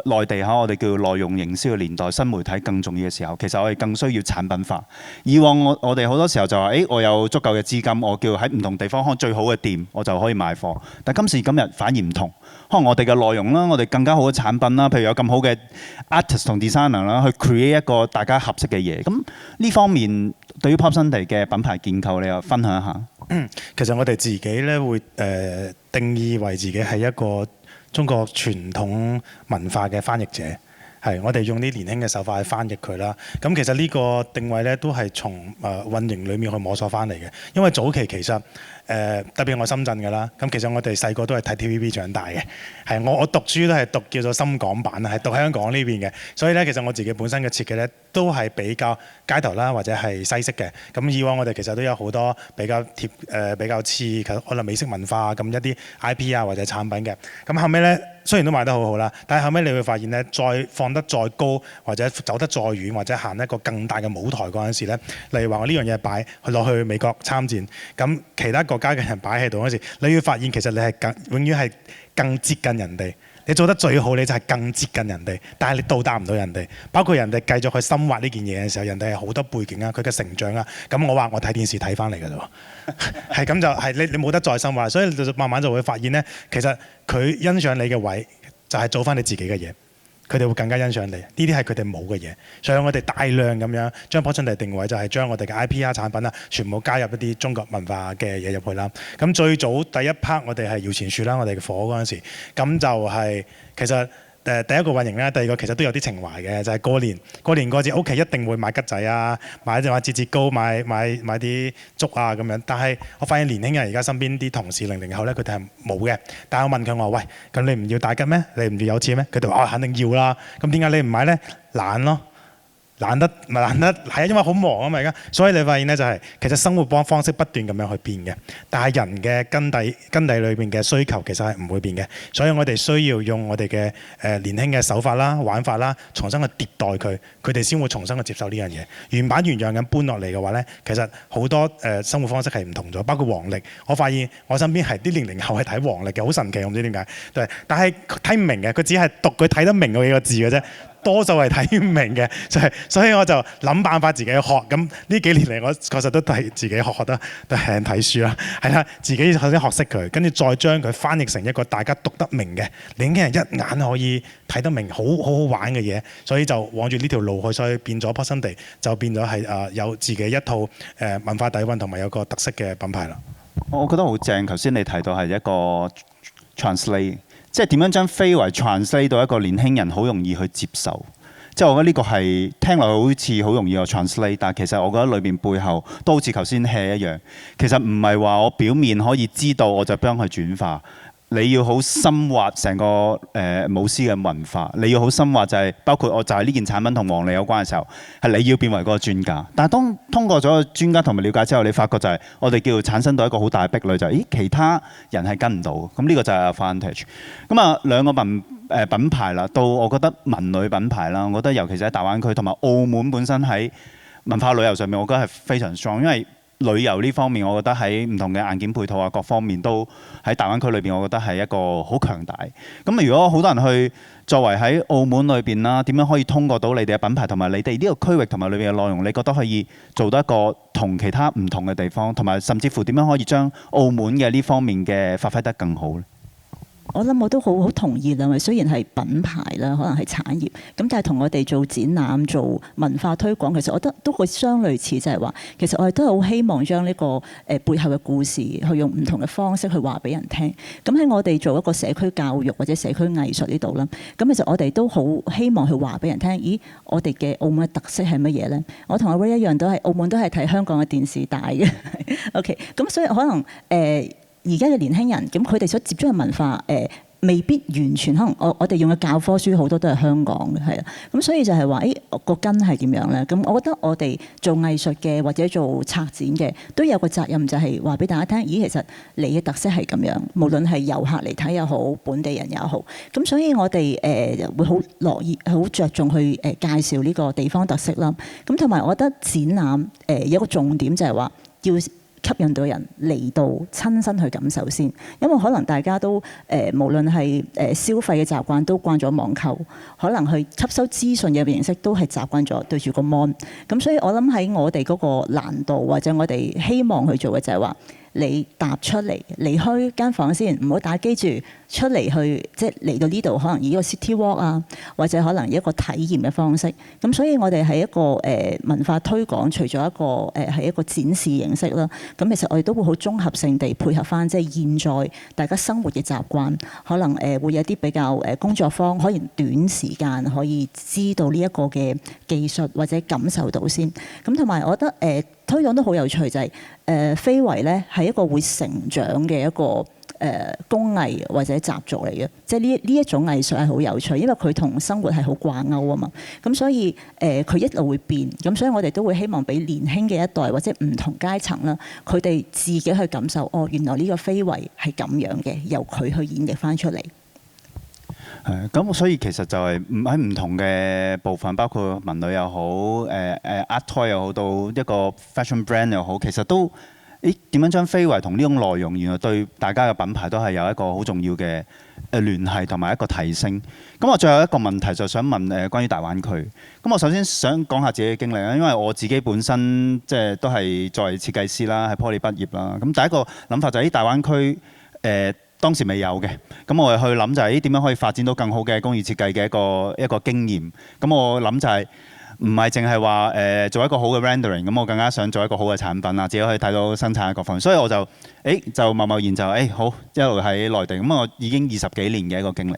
內地我哋叫內容營銷嘅年代，新媒體更重要嘅時候，其實我哋更需要產品化。以往我哋好多時候就話，我有足夠嘅資金，我叫喺唔同地方開最好嘅店，我就可以賣貨。但今時今日反而唔同，可能我哋嘅內容啦，我哋更加好嘅產品啦，譬如有咁好嘅 artist 同 designer 啦，去 create 一個大家合適嘅嘢。咁呢方面對於 Pop Sunday 嘅品牌建構，你又分享一下？其實我哋自己咧會定義為自己係一個中國傳統文化嘅翻譯者，係我哋用啲年輕嘅手法去翻譯佢啦。咁其實呢個定位咧都係從運營裡面去摸索翻嚟嘅。因為早期其實特別我深圳㗎啦，咁其實我哋細個都係睇 TVB 長大嘅，係我讀書都係讀叫做深港版啊，係讀香港呢邊嘅。所以咧其實我自己本身嘅設計咧都係比較街頭啦，或者係西式嘅。咁以往我哋其實都有好多比較比較似可能美式文化咁一啲 IP 啊或者產品嘅。咁後尾咧雖然都賣得好好啦，但係後尾你會發現咧，再放得再高或者走得再遠或者行一個更大嘅舞台嗰陣時咧，例如話我呢樣嘢擺落去美國參戰，咁其他國家嘅人擺喺度嗰時，你會發現其實你係永遠係更接近人哋。你做得最好，你就係更接近人哋，但係你到達唔到人哋。包括人哋繼續去深挖呢件嘢嘅時候，人哋係好多背景啊，佢嘅成長啊。咁我話我睇電視睇翻嚟㗎啫喎，係咁就係你冇得再深挖，所以你就慢慢就會發現咧，其實佢欣賞你嘅位就係做翻你自己嘅嘢。佢哋會更加欣賞你，呢啲係佢哋冇嘅嘢，所以我哋大量咁樣將 Pop Sunday 定位就係將我哋嘅 IP 啊產品啊，全部加入一啲中國文化嘅嘢入去啦。咁最早第一 part 我哋係搖錢樹啦，我哋嘅火嗰陣時，咁就係其實第一個運營啦，第二個其實都有啲情懷嘅，就係過年過節屋企一定會買桔仔啊，買節糕，買啲粥啊咁樣。但係我發現年輕人而家身邊啲同事00後咧，佢哋係冇嘅。但係我問佢我話：喂，咁你唔要大桔咩？你唔要有錢咩？佢哋話：肯定要啦。咁點解你唔買咧？懶咯。懶得係啊，因為好忙啊嘛而家，所以你發現咧就係其實生活方式不斷咁樣去變嘅，但係人嘅根底裏邊嘅需求其實係唔會變嘅，所以我哋需要用我哋嘅年輕嘅手法啦、玩法啦，重新去迭代佢哋先會重新去接受呢樣嘢。原版原樣咁搬落嚟嘅話咧，其實好多生活方式係唔同咗，包括黃歷。我發現我身邊係啲00後係睇黃歷嘅，好神奇，我唔知點解。但係睇唔明嘅，佢只係讀佢睇得明嗰幾個字嘅啫。多數係睇唔明嘅，所以我就諗辦法自己去學。咁呢幾年嚟，我確實都自己學得都係睇書啦，係啦，自己首先學識佢，跟住再將佢翻譯成一個大家讀得明嘅，年輕人一眼可以睇得明，好玩嘅嘢。所以就往住呢條路去，所以變咗 Pop Sunday就變咗係有自己一套文化底蘊同埋有個特色嘅品牌啦。我覺得好正，頭先你提到係一個 translate。即係點樣將非遺 translate 到一個年輕人好容易去接受？即係我覺得呢個係聽落好似好容易個 translate，但係其實我覺得裏邊背後都好似頭先 hea 一樣。其實唔係話我表面可以知道我就將佢轉化，你要好深挖成個舞獅嘅文化，你要好深挖就係包括我就係呢件產品同黃歷有關嘅時候，係你要變為嗰個專家。但係當通過咗個專家同埋了解之後，你發覺就係我哋叫產生到一個好大嘅壁壘，就係其他人係跟唔到。咁呢個就係 advantage。咁啊兩個品牌啦，到我覺得文旅品牌啦，我覺得尤其是喺大灣區同埋澳門本身喺文化旅遊上面，我覺得係非常 strong，因為旅遊呢方面，我覺得喺唔同嘅硬件配套啊，各方面都喺大灣區裏邊，我覺得係一個好強大。咁如果好多人去作為喺澳門裏邊啦，點樣可以通過到你哋嘅品牌同埋你哋呢個區域同埋裏邊嘅內容，你覺得可以做到一個同其他唔同嘅地方，同埋甚至乎點樣可以將澳門嘅呢方面嘅發揮得更好咧？我諗我都好同意啦。雖然係品牌啦，可能係產業，咁但係同我哋做展覽、做文化推廣，其實我覺得都好相類似，就係話其實我哋都係好希望將呢個背後嘅故事，去用唔同嘅方式去話俾人聽。咁喺我哋做一個社區教育或者社區藝術呢度啦，咁其實我哋都好希望去話俾人聽，咦，我哋嘅澳門嘅特色係乜嘢咧？我同阿 Ray 一樣，都係澳門都係睇香港嘅電視大嘅。OK， 咁所以可能而家嘅年輕人，咁佢哋所接觸嘅文化，未必完全可能我哋用嘅教科書好多都係香港嘅，係啦。咁所以就係話，個根係點樣咧？咁我覺得我哋做藝術嘅或者做策展嘅，都有個責任，就係話俾大家聽，咦，其實你嘅特色係咁樣，無論係遊客嚟睇又好，本地人也好。咁所以我哋會好樂意、好着重去介紹呢個地方特色啦。咁同埋我覺得展覽有一個重點就係話要吸引到人嚟到親身去感受先，因為可能大家都無論係消費嘅習慣都慣咗網購，可能去吸收資訊嘅形式都係習慣咗對住個 mon。咁所以我諗喺我哋嗰個難度或者我哋希望去做嘅就係話，你踏出嚟離開間房先，唔好打機住，出嚟去即係嚟到呢度，可能以一個 city walk 啊，或者可能一個體驗嘅方式。咁所以我哋係一個文化推廣，除咗一個係一個展示形式啦。咁其實我哋都會好綜合性地配合翻即係現在大家生活嘅習慣，可能會有啲比較工作坊，可以短時間可以知道呢一個嘅技術或者感受到先。咁同埋我覺得推廣都好有趣，就係非遺咧係一個會成長嘅一個工藝或者習俗嚟嘅，即係呢一種藝術係好有趣，因為佢同生活係好掛鈎啊嘛。咁所以佢一路會變，咁所以我哋都會希望俾年輕嘅一代或者唔同階層啦，佢哋自己去感受，哦，原來呢個非遺係咁樣嘅，由佢去演繹翻出嚟。咁所以其實就係喺唔同嘅部分，包括文旅又好，art toy 又好，到一個 fashion brand 又好，其實都點樣將非遺同呢種內容，原來對大家嘅品牌都係有一個好重要嘅聯繫同埋一個提升。咁我最後一個問題就想問關於大灣區。咁我首先想講下自己嘅經歷啦，因為我自己本身即係都係作為設計師啦，喺 Poly 畢業啦。咁第一個諗法就係大灣區當時未有嘅，咁我哋去諗就係點樣可以發展到更好嘅工業設計嘅一個經驗。咁我諗就係唔係淨係話做一個好嘅 rendering， 咁我更加想做一個好嘅產品啊，自己可以睇到生產嘅各方面。所以我就就貿然就好一路喺內地，咁我已經20幾年嘅一個經歷。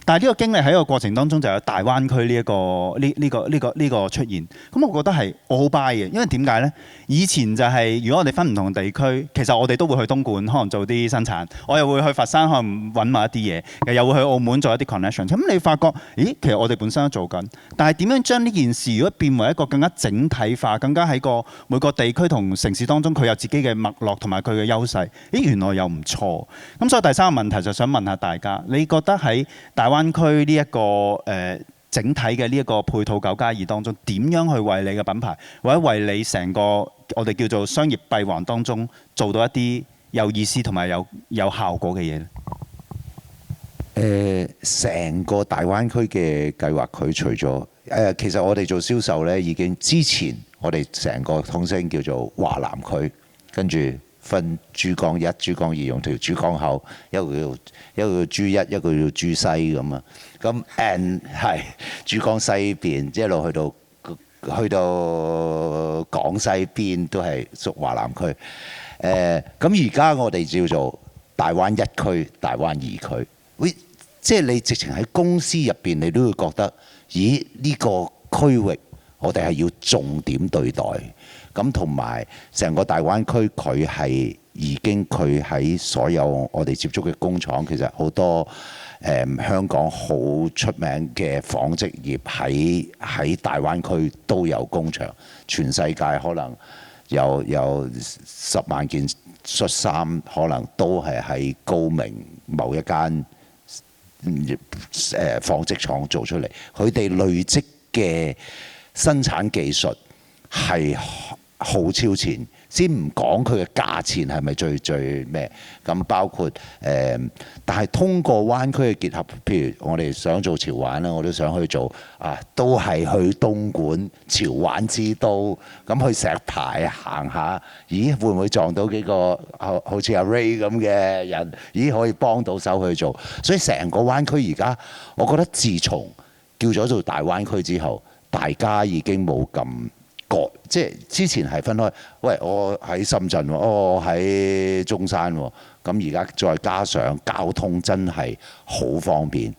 但係呢個經歷喺個過程當中就有大灣區呢個出現。咁我覺得係我好 buy 嘅，因為點解呢？以前就係如果我哋分唔同地區，其實我哋都會去東莞可能做啲生產，我又會去佛山可能揾埋一啲嘢，又會去澳門做一啲 connection。咁你發覺，咦，其實我哋本身都做緊，但係點樣將呢件事如果變為一個更加整體化，更加喺每個地區同城市當中佢有自己嘅脈絡同埋佢嘅優勢，原來又唔錯。咁所以第三個問題就想問下大家，你覺得喺大灣區呢一個整體嘅呢一個配套9+2當中，點樣去為你嘅品牌或者為你成個我哋叫做商業閉環當中做到一啲有意思同埋有效果嘅嘢呢？成個大灣區嘅計劃，佢除咗其實我哋做銷售呢，已經之前我哋成個統稱叫做華南區，跟住分珠江1、珠江2用條珠江口，一個叫珠1，一個叫珠西咁啊。咁係珠江西邊一路去到廣西邊都係屬華南區。咁而家我哋叫做大灣1區、大灣2區。即係你直情喺公司入邊，你都會覺得，咦，呢個區域我哋係要重點對待。咁同埋成個大灣區，佢係已經佢喺所有我哋接觸嘅工廠，其實好多香港好出名嘅紡織業喺大灣區都有工場。全世界可能有10萬件恤衫，可能都係喺高明某一間紡織廠做出嚟。佢哋累積嘅生產技術係好超前，先唔講佢嘅價錢係咪最咩，咁包括但係通過灣區嘅結合，譬如我哋想做潮玩啦，我都想去做都係去東莞潮玩之都，咁去石牌行下，咦會唔會撞到幾個好似阿 Ray 咁嘅人？咦可以幫到手去做，所以成個灣區而家，我覺得自從叫咗做大灣區之後，大家已經冇咁即係之前係分開，喂我喺深圳喎，我喺中山喎，咁而家再加上交通真係好方便，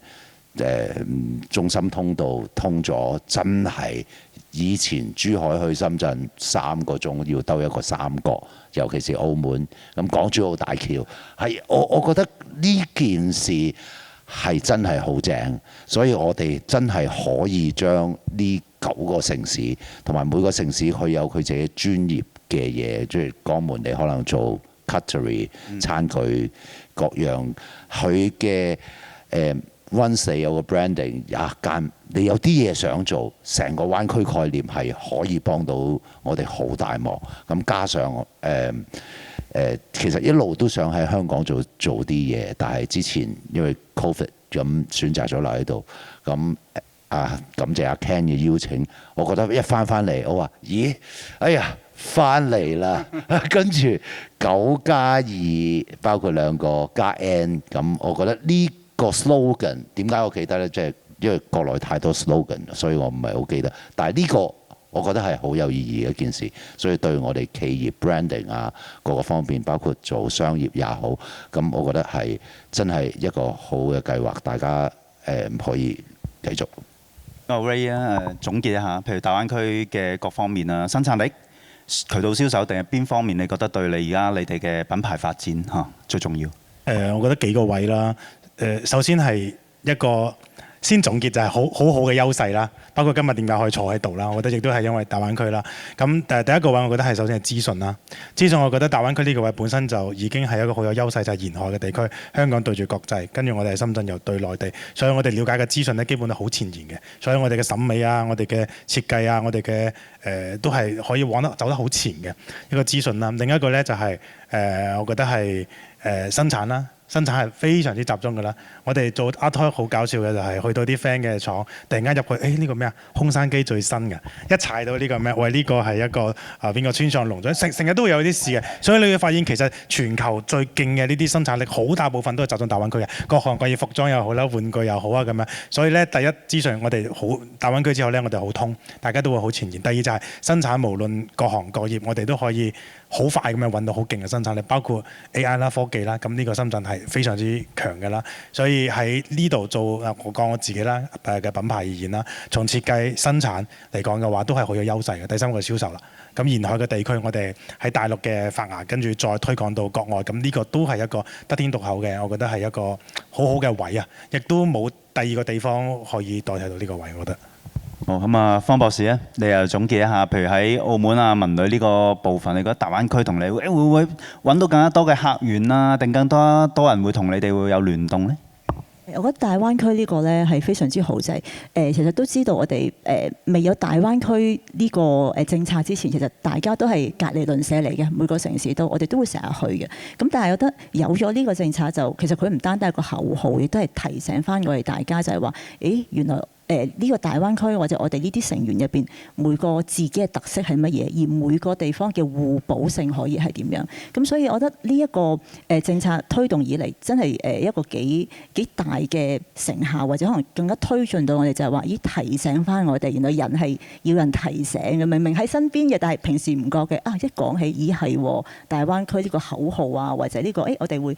中心通道通咗，真係以前珠海去深圳3個鐘要兜一個三角，尤其是澳門，咁港珠澳大橋係我覺得呢件事係真係好正，所以我哋真係可以將呢9個城市同埋每個城市佢有佢自己專業嘅嘢，即係江門你可能做 cutlery 餐具各樣，佢嘅once 有個 branding 有一間，你有啲嘢想做，成個灣區概念係可以幫到我哋好大忙。咁加上其實一路都想喺香港做啲嘢，但係之前因為 Covid 咁選擇咗留喺度。咁感謝阿 Ken 嘅邀請，我覺得一翻嚟，我話咦，哎呀翻嚟啦，跟住9+2包括2個加 N， 咁我覺得呢個 slogan 點解我記得呢？即係因為國內太多 slogan， 所以我唔係好記得。但係呢個我覺得係好有意義嘅一件事，所以對我哋企業 branding 各個方面，包括做商業也好，咁我覺得係真係一個好嘅計劃，大家可以繼續。Ray 總結一下，譬如大灣區嘅各方面生產力、渠道銷售定係邊方面，你覺得對你而家你哋嘅品牌發展最重要？我覺得幾個位啦。首先係一個先總結就係好嘅優勢啦，包括今日點解可以坐喺度啦，我覺得亦都係因為大灣區啦。咁第一個位我覺得係首先係資訊啦，資訊我覺得大灣區呢個位本身就已經係一個好有優勢，就係沿海嘅地區，香港對住國際，跟住我哋係深圳又對內地，所以我哋了解嘅資訊呢基本都好前沿嘅，所以我哋嘅審美我哋嘅設計我哋嘅都係可以走得好前嘅一個資訊啦。另一個呢就係我覺得係生產啦。生產係非常之集中㗎啦！我哋做 Art Toy 好搞笑嘅就係去到啲 friend 嘅廠，突然間入去，呢個咩啊？空山機最新嘅，一踩到呢個咩？喂，呢個係一個邊個村上龍咗？成日都會有啲事嘅，所以你會發現其實全球最勁嘅呢啲生產力，好大部分都係集中大灣區嘅，各行各業服裝又好啦，玩具又好咁樣。所以咧，第一資訊我哋好大灣區之後咧，我哋好通，大家都會好前沿。第二就係生產，無論各行各業，我哋都可以好快咁樣揾到好勁嘅生產力，包括 AI 啦、科技啦，咁呢個深圳係非常之強嘅啦。所以喺呢度做我講我自己啦嘅品牌而言啦，從設計生產嚟講嘅話，都係好有優勢嘅。第三個銷售啦，咁沿海嘅地區我哋喺大陸嘅發芽，跟住再推廣到國外，咁呢個都係一個得天獨厚嘅，我覺得係一個好好嘅位啊！亦都冇第二個地方可以代替到呢個位，我覺得。好咁方博士咧，你又總結一下，譬如喺澳門文旅呢個部分，你覺得大灣區同你會唔會揾到更加多嘅客源啊？定更多人會同你哋會有聯動呢？我覺得大灣區呢個咧係非常之好，就係其實都知道我哋未有大灣區呢個政策之前，其實大家都係隔離鄰舍嚟嘅，每個城市我哋都會成日去嘅。咁但係我覺得有咗呢個政策就其實佢唔單單係個口號，亦都係提醒翻我哋大家就係話，原來呢個大灣區或者我哋呢啲成員入邊，每個自己嘅特色係乜嘢，而每個地方嘅互補性可以係點樣。咁所以我覺得呢一個政策推動以嚟，真係一個幾大嘅成效，或者可能更加推進到我哋就係話，提醒翻我哋，原來人係要人提醒嘅，明明喺身邊嘅，但係平時唔覺嘅。一講起係大灣區呢個口號或者呢個我哋會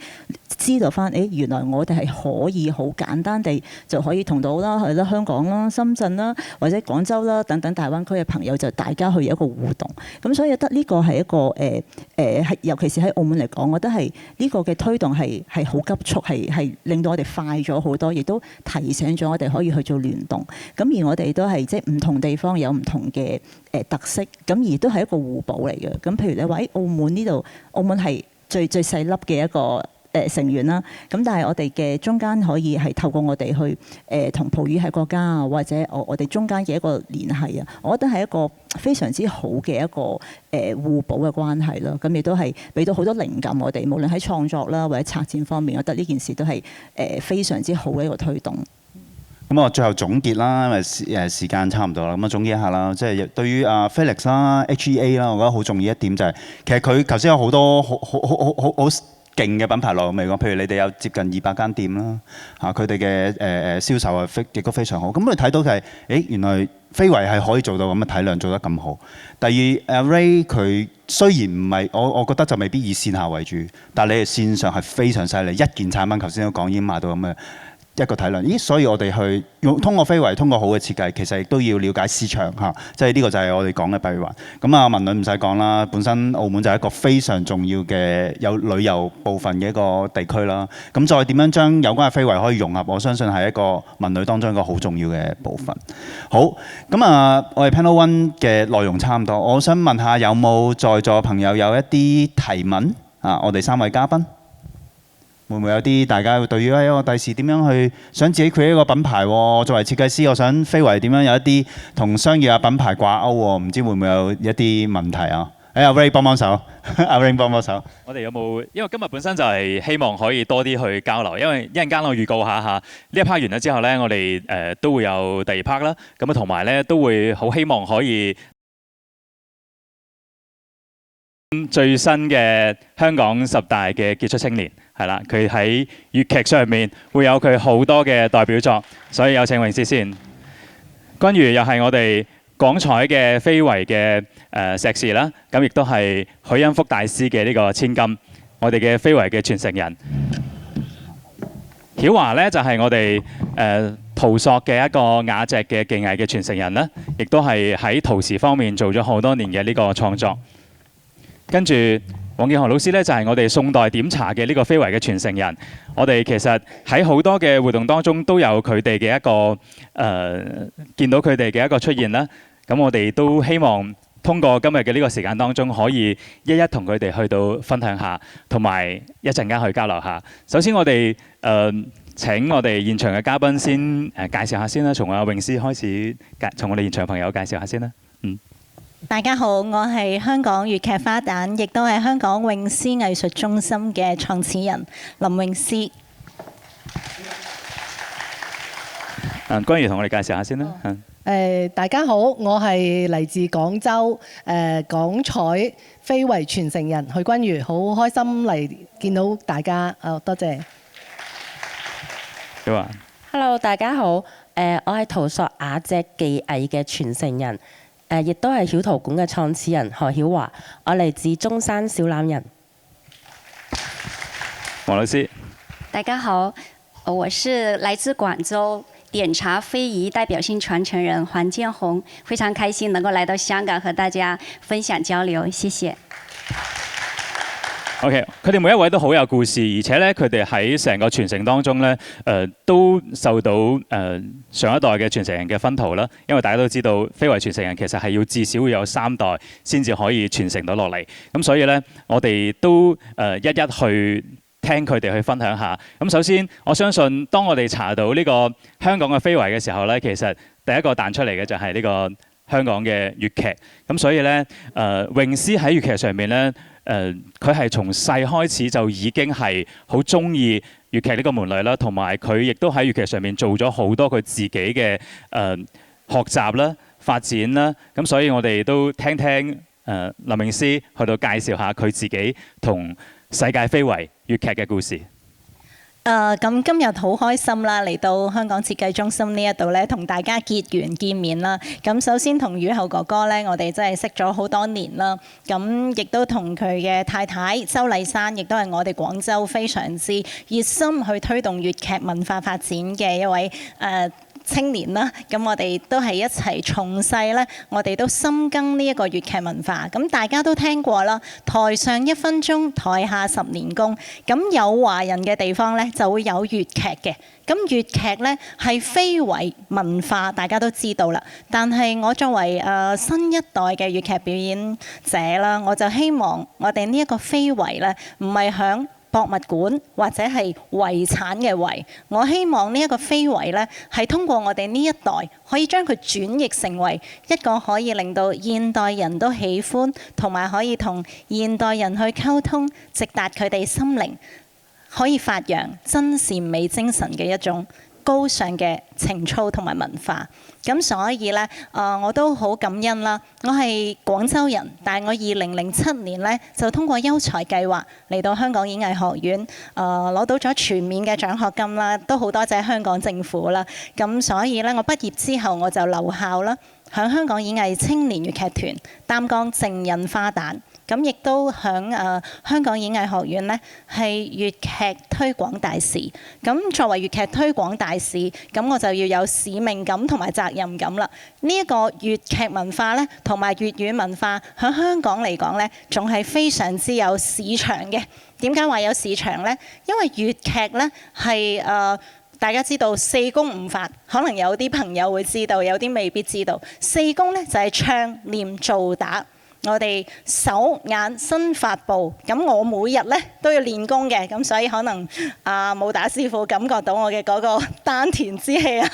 知道翻，原來我哋係可以好簡單地就可以同到啦，係啦，香港啦、深圳啦，或者廣州啦等等大灣區嘅朋友，就大家去有一個互動。咁所以我覺得呢個係一個尤其是喺澳門嚟講，我覺得係呢個嘅推動係好急速，係令到我哋快咗好多，亦都提醒咗我哋可以去做聯動。咁而我哋都係即係唔同地方有唔同嘅特色，咁而都係一個互補嚟嘅。咁譬如你話喺澳門呢度，澳門係最細粒嘅一個成員啦。咁但係我哋嘅中間可以係透過我哋去同葡語系國家啊，或者我哋中間嘅一個聯繫啊，我覺得係一個非常之好嘅一個互補嘅關係咯。咁亦都係俾到好多靈感我哋，無論喺創作啦或者策展方面，我覺得呢件事都係非常之好嘅一個推動。咁我最後總結啦，因為時間差唔多啦，咁啊總結一下啦，即係對於阿 Felix 啦、HEA 啦，我覺得好重要一點就係，其實佢頭先有好多好勁嘅品牌內容嚟講，譬如你哋有接近200間店啦，佢哋嘅銷售啊亦都非常好。咁你睇到就係，原來非遺係可以做到咁嘅體量，做得咁好。第二，阿 Ray 佢雖然唔係我覺得就未必以線下為主，但係你哋線上係非常犀利，一件產品頭先都講已經賣到咁嘅一個體量，所以我哋去通過非遺，通過好嘅設計，其實亦都要了解市場嚇，即係呢個就係我哋講嘅閉環。咁啊，文女唔使講啦，本身澳門就係一個非常重要嘅有旅遊部分嘅一個地區啦。咁再點樣將有關嘅非遺可以融合，我相信係一個文女當中一個好重要嘅部分。好，咁啊，我哋 Panel One 嘅內容差唔多，我想問下有冇在座朋友有一啲提問啊？我哋3位嘉賓。會唔會有啲大家對於我第時點樣去想自己 create 一個品牌喎？作為設計師，我想非遺點樣有一啲同商業啊品牌掛鈎喎？唔知會唔會有一啲問題啊？阿 Ray 幫手，阿 Ray 幫手。我哋有冇？因為今日本身就係希望可以多啲去交流，因為一陣間我預告下呢一 part 完咗之後呢，我哋都會有第2 part 啦。咁啊，同埋呢都會好希望可以最新嘅香港10大嘅傑出青年。係啦，佢喺粵劇上面會有佢好多嘅代表作，所以有請詠詩先。君如又係我哋廣彩嘅非遺嘅碩士啦，咁亦都係許恩福大師嘅呢個千金，我哋嘅非遺嘅傳承人。曉華呢就係我哋陶塑嘅一個雅席嘅技藝嘅傳承人啦，亦都係喺陶瓷方面做咗好多年嘅呢個創作。跟住黃建雄老師咧就係我哋宋代點茶嘅呢個非遺嘅傳承人。我哋其實喺好多嘅活動當中都有佢哋嘅一個見到佢哋嘅一個出現啦。咁我哋都希望通過今日嘅呢個時間當中，可以一一同佢哋去到分享下，同埋一陣間去交流下。首先我哋請我哋現場嘅嘉賓先介紹下先啦，從阿詠詩開始從我哋現場朋友介紹下先啦。大家好，我係香港粵劇花旦，亦都係香港詠詩藝術中心嘅創始人林詠詩。君如同我哋介紹下先啦。大家好，我係嚟自廣州廣彩非遺傳承人許君如，好開心嚟見到大家，多謝。好啊。Hello， 大家好，我係陶塑雅席技藝嘅傳承人。亦都係曉陶館嘅創始人何曉華，我嚟自中山小欖人。黃老師，大家好，我是來自廣州點茶非遺代表性傳承人黃建紅，非常開心能夠來到香港和大家分享交流，謝謝。OK， 佢哋每一位都好有故事，而且咧佢哋喺成個傳承當中咧，都受到上一代嘅傳承人嘅薰陶啦。因為大家都知道，非遺傳承人其實係要至少會有3代先至可以傳承到落嚟。咁所以咧，我哋都一一去聽佢哋去分享下。咁首先，我相信當我哋查到呢個香港嘅非遺嘅時候咧，其實第一個彈出嚟嘅就係呢個香港嘅粵劇。咁所以咧，詠詩喺粵劇上面咧。佢係從細開始就已經係好中意粵劇呢個門類啦，同埋佢亦都喺粵劇上面做咗好多佢自己嘅學習啦、發展啦。咁所以我哋都聽聽林詠詩去到介紹下佢自己同世界非遺粵劇嘅故事。咁今日好開心啦，嚟到香港設計中心呢一度咧，同大家結緣見面啦。咁首先同雨後哥哥咧，我哋真係識咗好多年啦。咁亦都同佢嘅太太周麗珊，亦都係我哋廣州非常之熱心去推動粵劇文化發展嘅一位青年啦，咁我哋都係一齊從細咧，我哋都深耕呢一個粵劇文化。咁大家都聽過啦，台上1分鐘，台下10年功。咁有華人嘅地方咧，就會有粵劇嘅。咁粵劇咧係非遺文化，大家都知道啦。但係我作為新一代嘅粵劇表演者啦，我就希望我哋呢一個非遺咧，唔係響博物館或者係遺產嘅遺。我希望呢一個非遺呢，係通過我哋呢一代可以將佢轉譯成為一個可以令到現代人都喜歡，同埋可以同現代人去溝通，直達佢哋心靈，可以發揚真善美精神嘅一種高尚嘅情操同埋文化。咁所以呢，我都好感恩啦。我係廣州人，但係我2007年呢，就通過優才計劃嚟到香港演藝學院，攞到咗全面嘅獎學金啦，都好多謝香港政府啦。咁所以呢，我畢業之後我就留校啦，響香港演藝青年粵劇團擔綱正印花旦。咁亦都響香港演藝學院呢，係粵劇推廣大使。咁作為粵劇推廣大使，咁我就要有使命感同埋責任感啦。呢一個粵劇文化呢，同埋粵語文化喺香港嚟講呢，仲係非常之有市場嘅。點解話有市場呢？因為粵劇呢係大家知道四功五法，可能有啲朋友會知道，有啲未必知道。四功呢，就係唱、念、做、打。我哋手眼身法步，咁我每日咧都要練功嘅，咁所以可能武打師傅感覺到我嘅嗰個丹田之氣啊，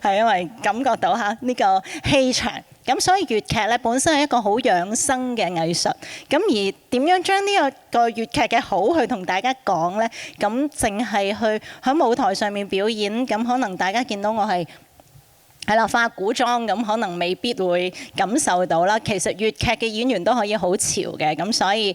係因為感覺到嚇呢個氣場。咁所以粵劇咧本身係一個好養生嘅藝術。咁而點樣將呢個粵劇嘅好去同大家講咧？咁淨係去喺舞台上面表演，咁可能大家見到我係啦，化古裝咁可能未必會感受到啦。其實粵劇嘅演員都可以好潮嘅，咁所以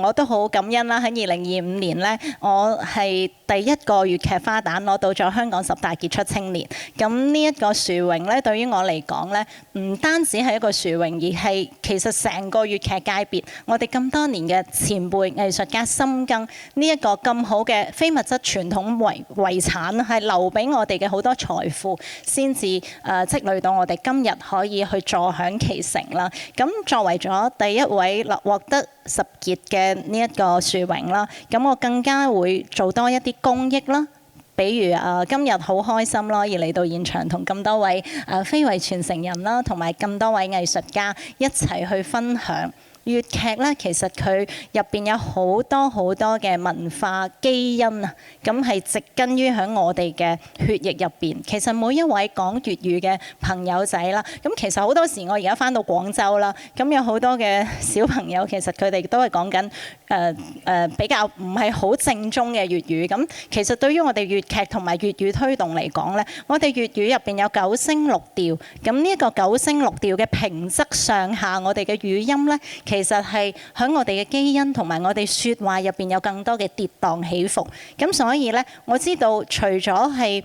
我都好感恩啦。喺2025年呢，我係第一個粵劇花旦攞到咗香港10大傑出青年。咁呢一個殊榮呢，對於我嚟講呢，唔單止係一個殊榮，而係其實成個粵劇界別，我哋咁多年嘅前輩藝術家深耕呢一個咁好嘅非物質傳統遺產，係留俾我哋嘅好多財富，先至積累到我哋今日可以去坐享其成啦。咁作為咗第一位獲得10傑嘅呢一個殊榮啦，咁我更加會做多一啲公益啦。比如今日好開心啦，而嚟到現場同咁多位非遺傳承人啦，同埋咁多位藝術家一齊去分享。粵劇咧，其實佢入邊有好多好多嘅文化基因啊，咁係植根於喺我哋嘅血液入邊。其實每一位講粵語嘅朋友仔啦，咁其實好多時我而家返到廣州啦，咁有好多嘅小朋友，其實佢哋都係講緊比較唔係好正宗嘅粵語。咁其實對於我哋粵劇同埋粵語推動嚟講咧，我哋粵語入邊有9聲6調，咁呢一個9聲6調嘅平仄上下，我哋嘅語音咧，其實係喺我哋嘅基因同埋我哋説話入邊有更多嘅跌宕起伏。咁所以咧，我知道除咗係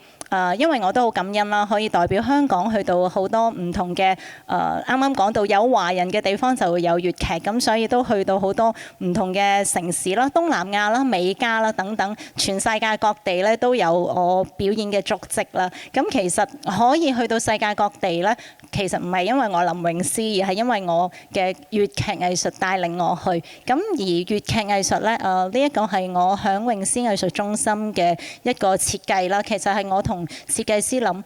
因為我都好感恩啦，可以代表香港去到好多唔同嘅啱啱講到有華人嘅地方就會有粵劇，咁所以都去到好多唔同嘅城市啦、東南亞啦、美加啦等等，全世界各地咧都有我表演嘅足跡啦。咁其實可以去到世界各地咧，其實唔係因為我林詠詩，而係因為我嘅粵劇藝術帶領我去。咁而粵劇藝術咧，呢一個係我響詠詩藝術中心嘅一個設計啦。其實係我同設計師諗，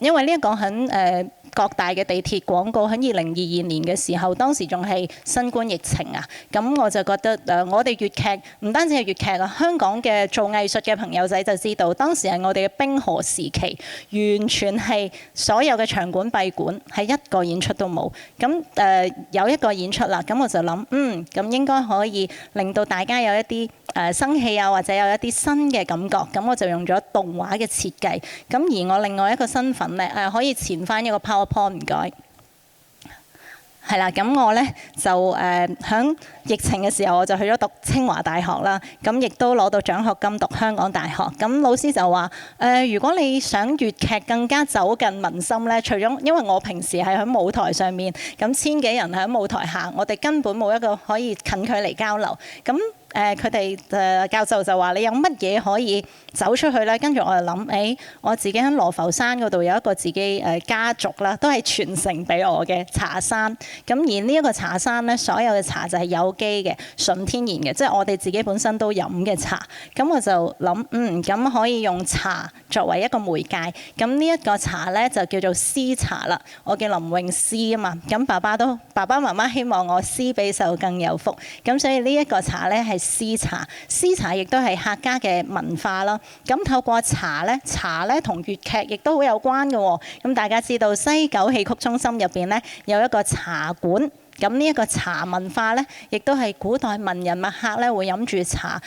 因為呢一個喺各大嘅地鐵廣告喺2022年嘅時候，當時仲係新冠疫情啊，咁我就覺得我哋粵劇唔單止係粵劇啊，香港嘅做藝術嘅朋友仔就知道，當時係我哋嘅冰河時期，完全係所有嘅場館閉館，係一個演出都冇。咁有一個演出啦，咁我就諗，咁應該可以令到大家有一啲生氣啊，或者有一啲新嘅感覺。咁我就用咗動畫嘅設計。咁而我另外一個身份咧，可以前翻一個 PowerPoint 唔該。係啦，咁我咧就響疫情嘅時候，我就去咗讀清華大學啦。咁亦都攞到獎學金讀香港大學。咁老師就話如果你想粵劇更加走近民心咧，除咗因為我平時係喺舞台上面，咁千幾人喺舞台下，我哋根本冇一個可以近距離交流。咁佢哋教授就話：你有乜嘢可以走出去咧？跟住我就諗，我自己喺羅浮山嗰度有一個自己家族啦，都係傳承俾我嘅茶山。咁而呢一個茶山咧，所有嘅茶就係有機嘅、純天然嘅，即係我哋自己本身都飲嘅茶。咁我就諗，咁可以用茶作為一個媒介。咁呢一個茶咧就叫做詩茶啦。我叫林詠詩啊嘛。咁爸爸媽媽希望我詩比壽更有福。咁所以呢一個茶咧係係絲茶，絲茶亦都係客家嘅文化啦。咁透過茶咧同粵劇亦都好有關嘅喎。咁大家知道西九戲曲中心入邊咧有一個茶館。咁呢一個茶文化咧，亦都係古代文人墨客咧會飲住茶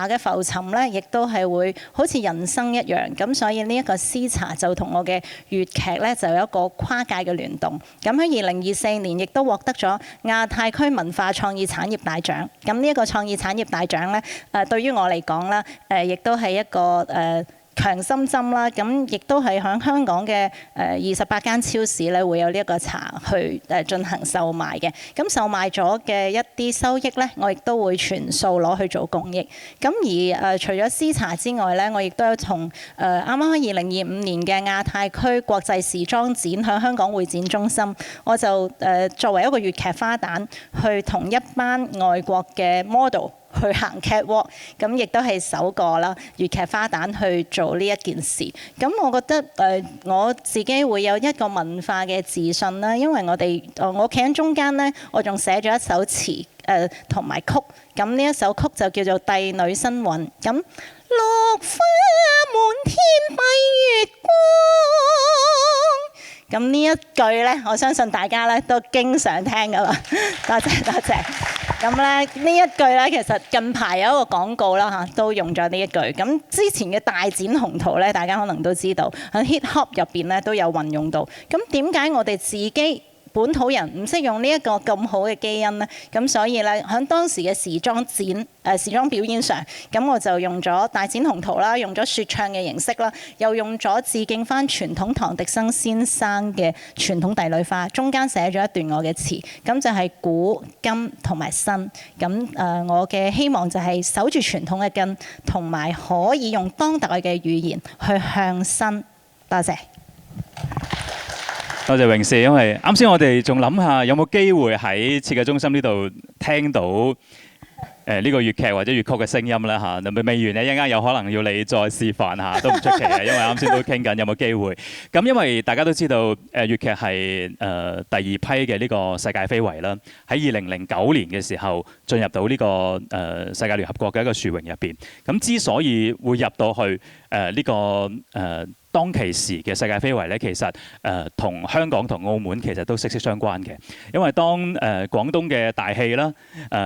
嘅浮沉咧，亦都係會好似人生一樣。咁所以呢一個絲茶就同我嘅粵劇咧就有一個跨界嘅聯動。咁喺2024年亦都獲得咗亞太區文化創意產業大獎。咁呢一個創意產業大獎咧，對於我嚟講咧，亦都係一個強心針啦，咁亦都係喺香港嘅28間超市咧會有呢一個茶去進行售賣嘅。咁售賣咗嘅一啲收益咧，我亦都會全數攞去做公益。咁而除咗絲茶之外咧，我亦都有從啱啱喺2025年嘅亞太區國際時裝展喺香港會展中心，我就作為一個粵劇花旦，去同一班外國嘅 model。去行 catwalk， 咁亦都係首個啦，粵劇花旦去做呢一件事。咁我覺得我自己會有一個文化嘅自信啦，因為我企喺中間咧，我仲寫咗一首詞同埋曲。咁呢一首曲就叫做《帝女新韻》。咁落花滿天蔽月光。咁呢一句咧，我相信大家咧都經常聽噶啦。多謝多謝。咁咧呢一句咧，其實近排有一個廣告啦嚇，都用咗呢一句。咁之前嘅大展鴻圖咧，大家可能都知道喺 hip hop 入邊咧都有運用到。咁點解我哋自己本土人唔識用呢一個咁好嘅基因呢？咁所以咧喺當時嘅時裝表演上，咁我就用咗大展鴻圖啦，用咗説唱嘅形式啦，又用咗致敬翻傳統唐滌生先生嘅傳統帝女花，中間寫咗一段我嘅詞，咁就係古今同埋新。咁我嘅希望就係守住傳統嘅根，同埋可以用當代嘅語言去向新。多謝。多謝詠詩，因為啱先我哋仲諗下有冇機會喺設計中心呢度聽到呢個粵劇或者粵曲嘅聲音啦嚇，未完咧，一陣間有可能要你再示範下都唔出奇嘅，因為啱先都傾緊有冇機會。咁因為大家都知道粵劇係第二批嘅呢個世界非遺啦，喺2009年嘅時候進入到呢個世界聯合國嘅一個殊榮入邊。咁之所以會入到去呢個當其時嘅世界非遺咧，其實同香港同澳門其實都息息相關嘅，因為當廣東嘅大戲啦，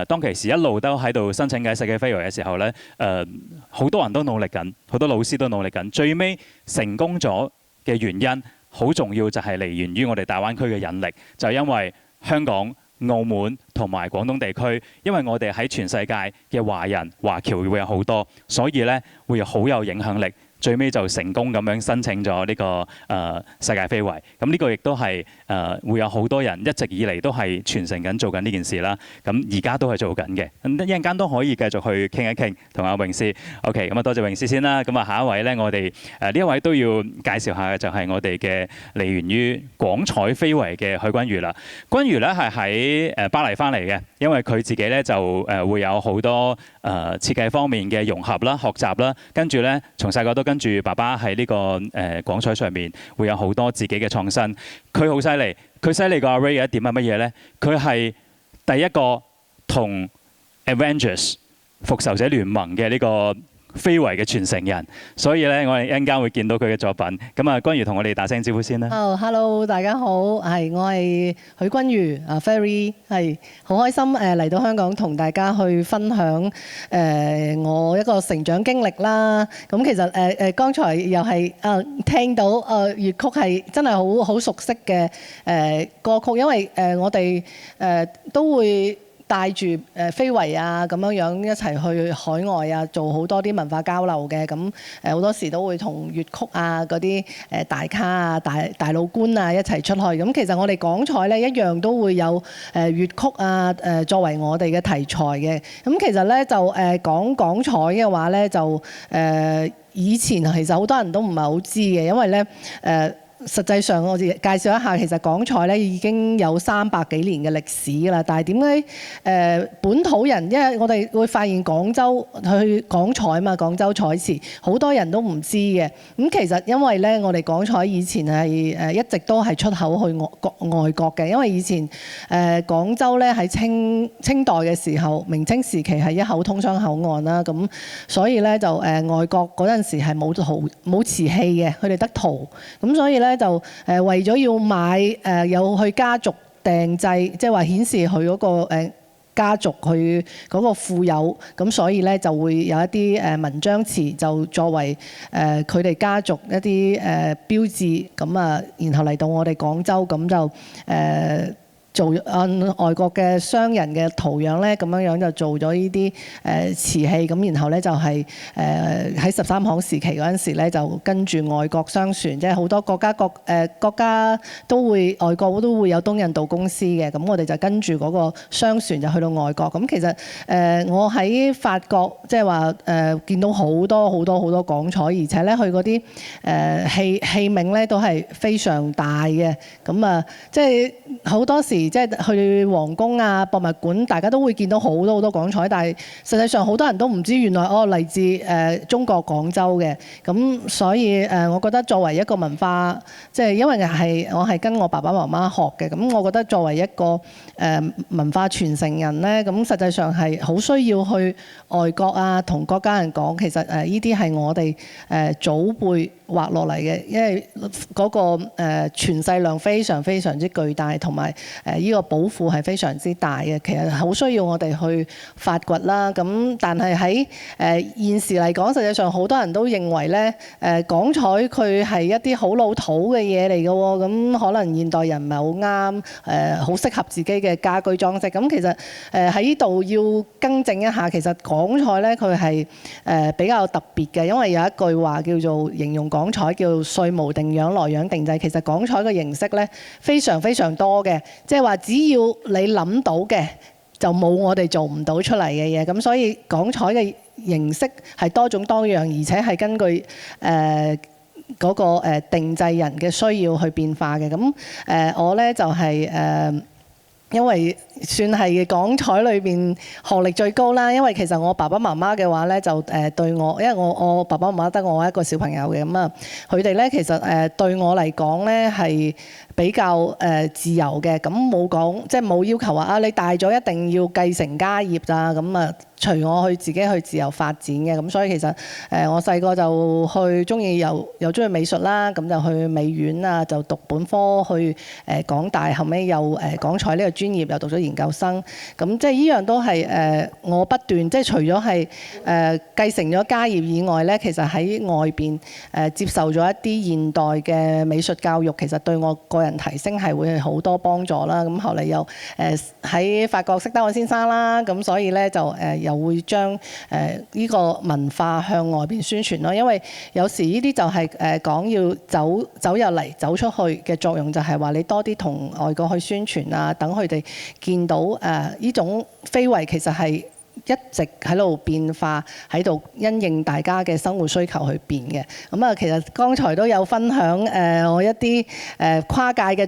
當其時一路都喺度申請緊世界非遺嘅時候咧，好多人都努力緊，好多老師都努力緊，最尾成功咗嘅原因，好重要就係嚟源於我哋大灣區嘅引力，就係因為香港、澳門同埋廣東地區，因為我哋喺全世界嘅華人華僑會有好多，所以咧會好有影響力。最尾就成功咁樣申請咗呢個世界非遺，咁呢個亦都係會有好多人一直以嚟都係傳承緊做緊呢件事啦。咁而家都係做緊嘅，咁一陣間都可以繼續去傾一傾，同阿詠詩。OK， 咁啊多謝詠詩先啦。咁啊下一位咧，我哋呢一位都要介紹下嘅就係我哋嘅嚟源於廣彩非遺嘅許君如啦。君如咧係喺巴黎翻嚟嘅，因為佢自己咧就會有好多設計方面嘅融合啦、學習啦，跟住咧從細個都跟住爸爸喺呢個廣彩上面會有好多自己嘅創新。佢好犀利，佢犀利過阿 Ray 嘅一點係乜嘢呢？佢係第一個同 Avengers 復仇者聯盟嘅呢個非遺嘅傳承人，所以咧我哋一陣間會見到佢嘅作品。咁啊，君如同我哋打聲招呼先啦。Hello， 大家好，我係許君如，Ferry 係好開心嚟到香港同大家去分享我一個成長經歷啦。咁其實剛才又係聽到粵曲係真係好熟悉嘅歌曲，因為我哋都會帶住非遺啊咁樣一齊去海外啊，做好多啲文化交流嘅。咁好多時都會同粵曲啊嗰啲大咖啊、大老倌啊一齊出去。咁其實我哋廣彩咧一樣都會有粵曲啊作為我哋嘅題材嘅。咁其實咧就講廣彩嘅話咧就以前其實好多人都唔係好知嘅，因為咧實際上我哋介紹一下，其實港彩咧已經有300幾年嘅歷史㗎啦。但係點解本土人？因為我哋會發現廣州去港彩嘛，廣州彩池好多人都唔知嘅。咁其實因為咧，我哋港彩以前係一直都係出口去外國嘅。因為以前廣州咧喺清代嘅時候，明清時期係一口通商口岸啦。咁所以咧就外國嗰陣時係冇瓷器嘅，佢哋得陶。咁所以咧就為咗要買有去家族訂製，即係話顯示佢嗰個家族佢嗰個富有，咁所以咧就會有一啲文章詞就作為佢哋家族一啲標誌，咁啊，然後嚟到我哋廣州咁就做按外國嘅商人嘅圖樣咧，咁樣就做咗呢啲瓷器，咁然後咧就係喺13行時期嗰陣時咧，就跟住外國商船，即係好多國家都會外國都會有東印度公司嘅，咁我哋就跟住嗰個商船就去到外國。咁其實我喺法國即係話見到好多港彩，而且咧佢嗰啲器皿咧都係非常大嘅，咁啊即係好多時。即係去皇宮啊、博物館，大家都會見到好多港彩，但係實際上好多人都唔知原來嚟自中國廣州嘅。咁所以我覺得作為一個文化，即係因為我係跟我爸爸媽媽學嘅，咁我覺得作為一個文化傳承人咧，咁實際上係好需要去外國啊，同國家人講，其實呢啲係我哋祖輩畫落嚟嘅，因為嗰個傳世量非常之巨大，同埋呢個寶庫係非常之大嘅，其實好需要我哋去發掘啦。咁但係喺現時嚟講，實際上好多人都認為咧，港彩佢係一啲好老土嘅嘢嚟嘅喎，咁可能現代人唔係好啱，好適合自己嘅家居裝飾。咁其實喺呢度要更正一下，其實港彩咧佢係比較特別嘅，因為有一句話叫做形容港彩叫歲無定樣，來樣定製。其實港彩嘅形式咧非常多嘅，即係話只要你諗到嘅，就冇我哋做唔到出嚟嘅嘢。咁所以港彩嘅形式係多種多樣，而且係根據嗰個定製人嘅需要去變化嘅。咁我咧就係因為算係港彩裏邊學歷最高啦。因為其實我爸爸媽媽嘅話咧就對我，因為我爸爸媽媽得我一個小朋友嘅，咁啊佢哋咧其實對我嚟講咧係比較自由嘅，咁冇講即係冇要求話你大咗一定要繼承家業咋，咁啊隨我去自己去自由發展嘅。咁所以其實我細個就去中意又中意美術啦，咁就去美院啊，就讀本科去港大，後尾又港彩呢個專業又讀咗研究生。咁即係依樣都係我不斷即係除咗係繼承咗家業以外咧，其實喺外邊接受咗一啲現代嘅美術教育，其實對我個人提升係會好多幫助啦。咁後嚟又喺法國識得我先生啦，咁所以咧就又會將呢個文化向外邊宣傳咯。因為有時呢啲就係講要走入嚟走出去嘅作用，就係話你多啲同外國去宣傳啊，等佢哋見到呢種非遺其實係一直喺度變化，喺度因應大家嘅生活需求去變嘅。咁啊，其實剛才都有分享我一啲跨界嘅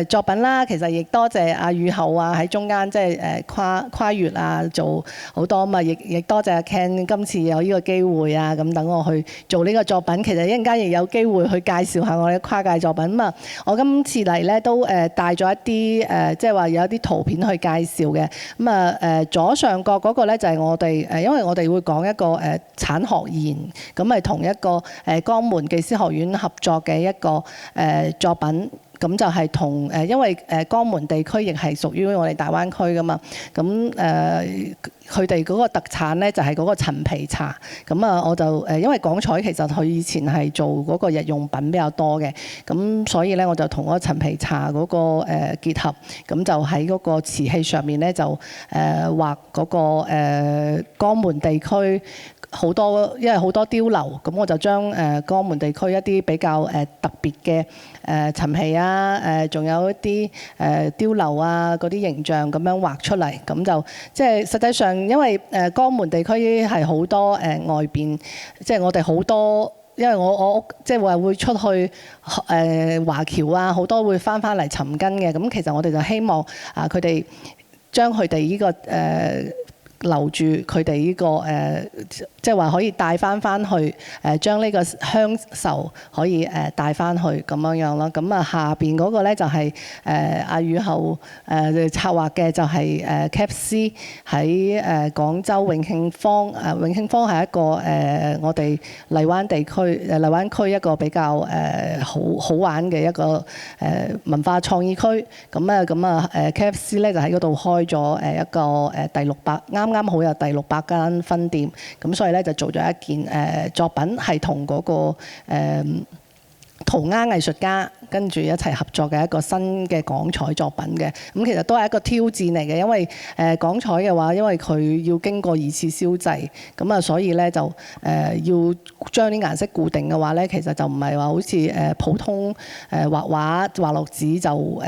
作品啦。其實亦多謝阿雨後啊，喺中間即係跨越啊，做好多嘛。亦多謝阿 Ken 今次有呢個機會啊，咁等我去做呢個作品。其實一陣間亦有機會去介紹下我嘅跨界作品。咁啊，我今次嚟咧都帶咗一啲即係話有一啲圖片去介紹嘅。咁啊左上角嗰個咧就係我哋因為我哋會講一個產學研，咁係同一個江門技師學院合作嘅一個作品。咁就係同因為江門地區亦係屬於我哋大灣區噶嘛，咁佢哋嗰個特產咧就係嗰個陳皮茶。咁啊，我就因為港彩其實佢以前係做嗰個日用品比較多嘅，咁所以咧我就同嗰個陳皮茶嗰個結合，咁就喺嗰個瓷器上面咧就畫嗰個江門地區。好多，因為好多碉樓，咁我就將江門地區一啲比較特別嘅陳皮啊，仲有一啲碉樓啊嗰啲形象咁樣畫出嚟，咁就即係實際上，因為江門地區係好多外邊，即係我哋好多因為我即係話會出去華僑啊，好多會翻嚟尋根嘅。咁其實我哋就希望佢哋將佢哋呢個留住佢哋呢個即係話可以帶翻去將呢個鄉愁可以帶翻去咁樣咯。咁下邊嗰個咧就係阿雨後策劃嘅，就係KFC 喺廣州永慶坊。永慶坊係一個我哋荔灣地區荔灣區一個比較好玩嘅一個文化創意區。KFC 咧就喺嗰度開咗一個第600啱好有第600間分店，咁所以咧就做咗一件作品係同嗰個塗鴉藝術家跟住一齊合作嘅一個新嘅港彩作品嘅。咁其實都係一個挑戰嚟嘅，因為港彩嘅話，因為佢要經過2次燒製，咁所以咧就要將啲顏色固定嘅話咧，其實就唔係話好似普通畫落紙就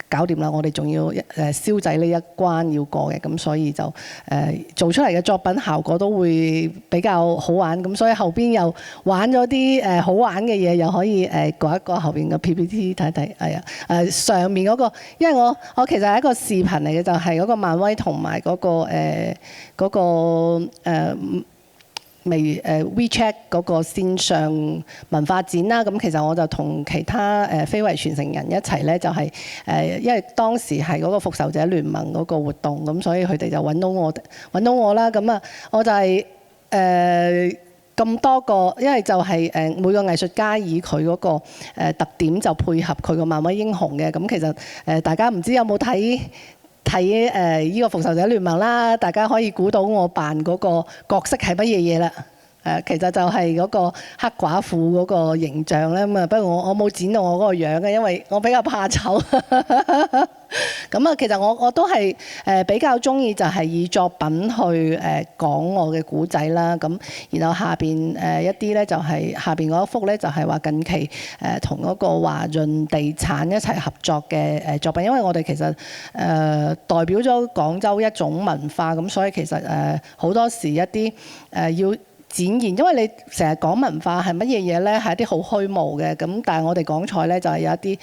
搞掂啦。我哋仲要燒製呢一關要過嘅，咁所以就做出嚟嘅作品效果都會比較好玩。咁所以後邊又玩咗啲好玩嘅嘢，又可以過一個後邊嘅 PPT 睇睇。係啊，上面嗰個，因為我其實係一個視頻嚟嘅，就係嗰個漫威同埋嗰個WeChat 嗰個線上文化展啦。咁其實我就同其他非遺傳承人一齊咧，就係因為當時係嗰個復仇者聯盟嗰個活動，咁所以佢哋就揾到我啦。咁我就係咁多個，因為就係每個藝術家以佢嗰個特點就配合佢個漫威英雄嘅。咁其實大家唔知有冇睇呢個復仇者聯盟啦？大家可以估到我扮嗰個角色係乜嘢嘢啦。其實就係嗰個黑寡婦嗰個形象咧。咁不過我冇剪到我嗰個樣嘅，因為我比較怕醜。咁其實我都係比較中意就係以作品去講我嘅古仔啦。咁然後下邊一啲咧就係下邊嗰一幅咧就係話近期同嗰個華潤地產一齊合作嘅作品，因為我哋其實代表咗廣州一種文化，咁所以其實好多時一啲要展現，因為你成日講文化係乜嘢嘢咧，係一啲好虛無嘅。咁但係我哋港彩咧就係有一啲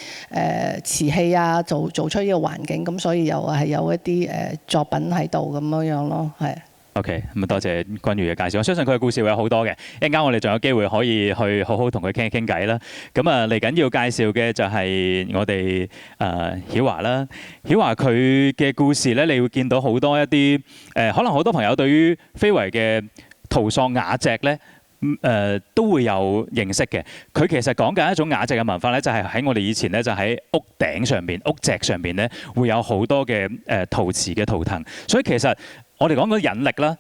瓷器啊，做出呢個環境，咁所以又係有一啲作品喺度咁樣咯，係。OK， 咁多謝君如嘅介紹。我相信佢嘅故事會有好多嘅，一陣間我哋仲有機會可以去好好同佢傾一傾偈啦。咁嚟緊要介紹嘅就係我哋曉華啦。曉華佢嘅故事咧，你會見到好多一啲可能好多朋友對於非遺嘅陶塑瓦席咧，都會有認識嘅。佢其實講緊一種瓦席嘅文化咧，就係喺我哋以前咧，就喺屋頂上邊、屋脊上邊咧，會有好多嘅陶瓷嘅圖騰。所以其實我哋講嗰引力啦。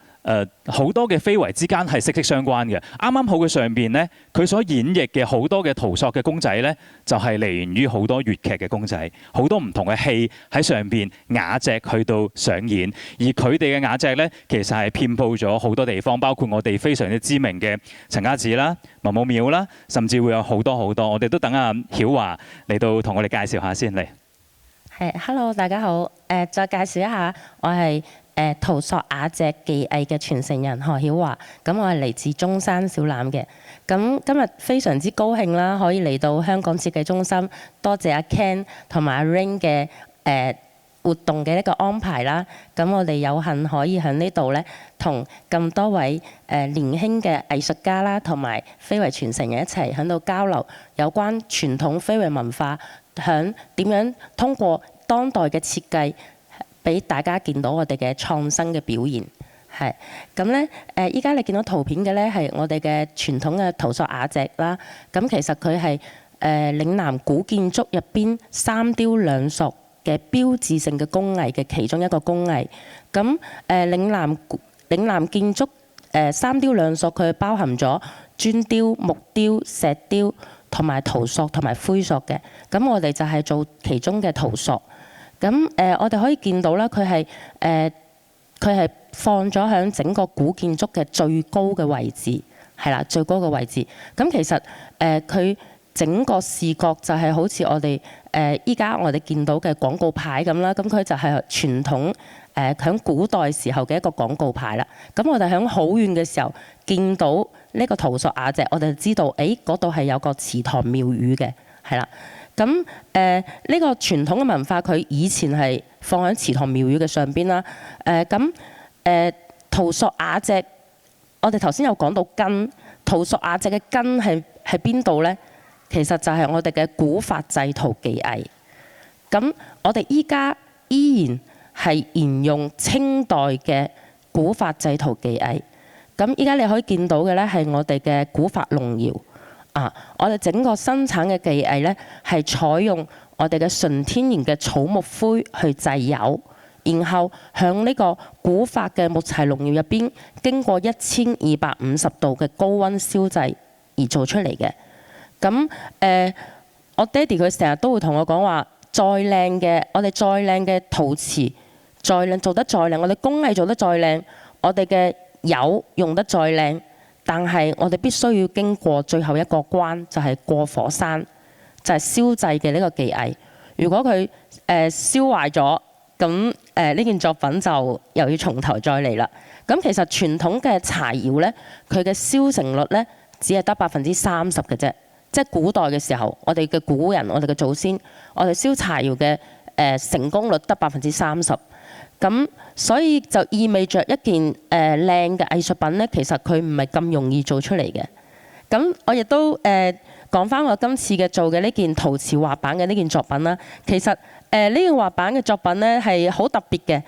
好多嘅非遺之間係息息相關嘅。啱啱好嘅上邊呢，佢所演繹嘅好多嘅陶塑嘅公仔呢，就係嚟源於好多粵劇嘅公仔，好多唔同嘅戲喺上邊瓦席去到上演。而佢哋嘅瓦席呢，其實係遍佈咗好多地方，包括我哋非常之知名嘅陳家祠啦、文武廟啦，甚至會有好多好多。我哋都等阿曉華嚟到同我哋介紹下先嚟。係 ，Hello， 大家好。再介紹一下，我係陶塑瓦席技藝嘅傳承人何曉華。咁我係嚟自中山小欖嘅。咁今日非常之高興啦，可以嚟到香港設計中心，多謝阿 Ken 同埋阿 Rain 嘅活動嘅一個安排啦。咁我哋有幸可以喺呢度咧，同咁多位年輕嘅藝術家啦，同埋非遺傳承人一齊喺度交流有關傳統非遺文化，響點樣通過當代嘅設計，俾大家見到我哋嘅創新嘅表現。係咁咧，依家你見到圖片嘅咧係我哋嘅傳統嘅陶塑瓦席啦。咁其實佢係嶺南古建築入邊三雕兩塑嘅標誌性嘅工藝嘅其中一個工藝。咁嶺南建築三雕兩塑，佢包含咗磚雕、木雕、石雕同埋陶塑同埋灰塑嘅。咁我哋就係做其中嘅陶塑。咁我哋可以見到啦，佢係放咗喺整個古建築嘅最高嘅位置，係啦，最高嘅位置。咁其實佢整個視覺就係好似我哋依家我哋見到嘅廣告牌咁啦。咁佢就係傳統響古代時候嘅一個廣告牌啦。咁我哋響好遠嘅時候見到呢個陶塑雅脊，我哋就知道誒嗰度係有個祠堂廟宇嘅，係啦。咁呢個傳統嘅文化，佢以前係放喺祠堂廟宇嘅上邊啦。陶塑雅脊，我哋頭先有講到根，陶塑雅脊嘅根係邊度呢？其實就係我哋嘅古法製陶技藝。咁我哋依家依然係沿用清代嘅古法製陶技藝。咁依家你可以見到嘅呢係我哋嘅古法龍窯啊！我哋整個生產嘅技藝呢係採用我哋嘅純天然嘅草木灰去製釉，然後響呢個古法嘅木柴龍窯入邊，經過1250度嘅高溫燒製而做出嚟嘅。咁我爹哋佢成日都會同我講話，再靚嘅我哋再靚嘅陶瓷，再靚做得再靚，我哋工藝做得再靚，我哋嘅釉用得再靚，但係我哋必須要經過最後一個關，就係過火山，就係燒製嘅呢個技藝。如果佢燒壞咗，咁呢件作品就又要從頭再嚟啦。咁其實傳統嘅柴窯呢，佢嘅燒成率呢，只係得30%嘅啫。即係古代嘅時候，我哋嘅古人，我哋嘅祖先，我哋燒柴窯嘅成功率得30%。咁所以就意味着一件靚嘅藝術品呢，其實佢唔係咁容易做出嚟嘅。咁我亦都講翻我今次嘅做嘅呢件陶瓷滑板嘅呢件作品啦。其實呢件滑板嘅作品呢係好特別嘅。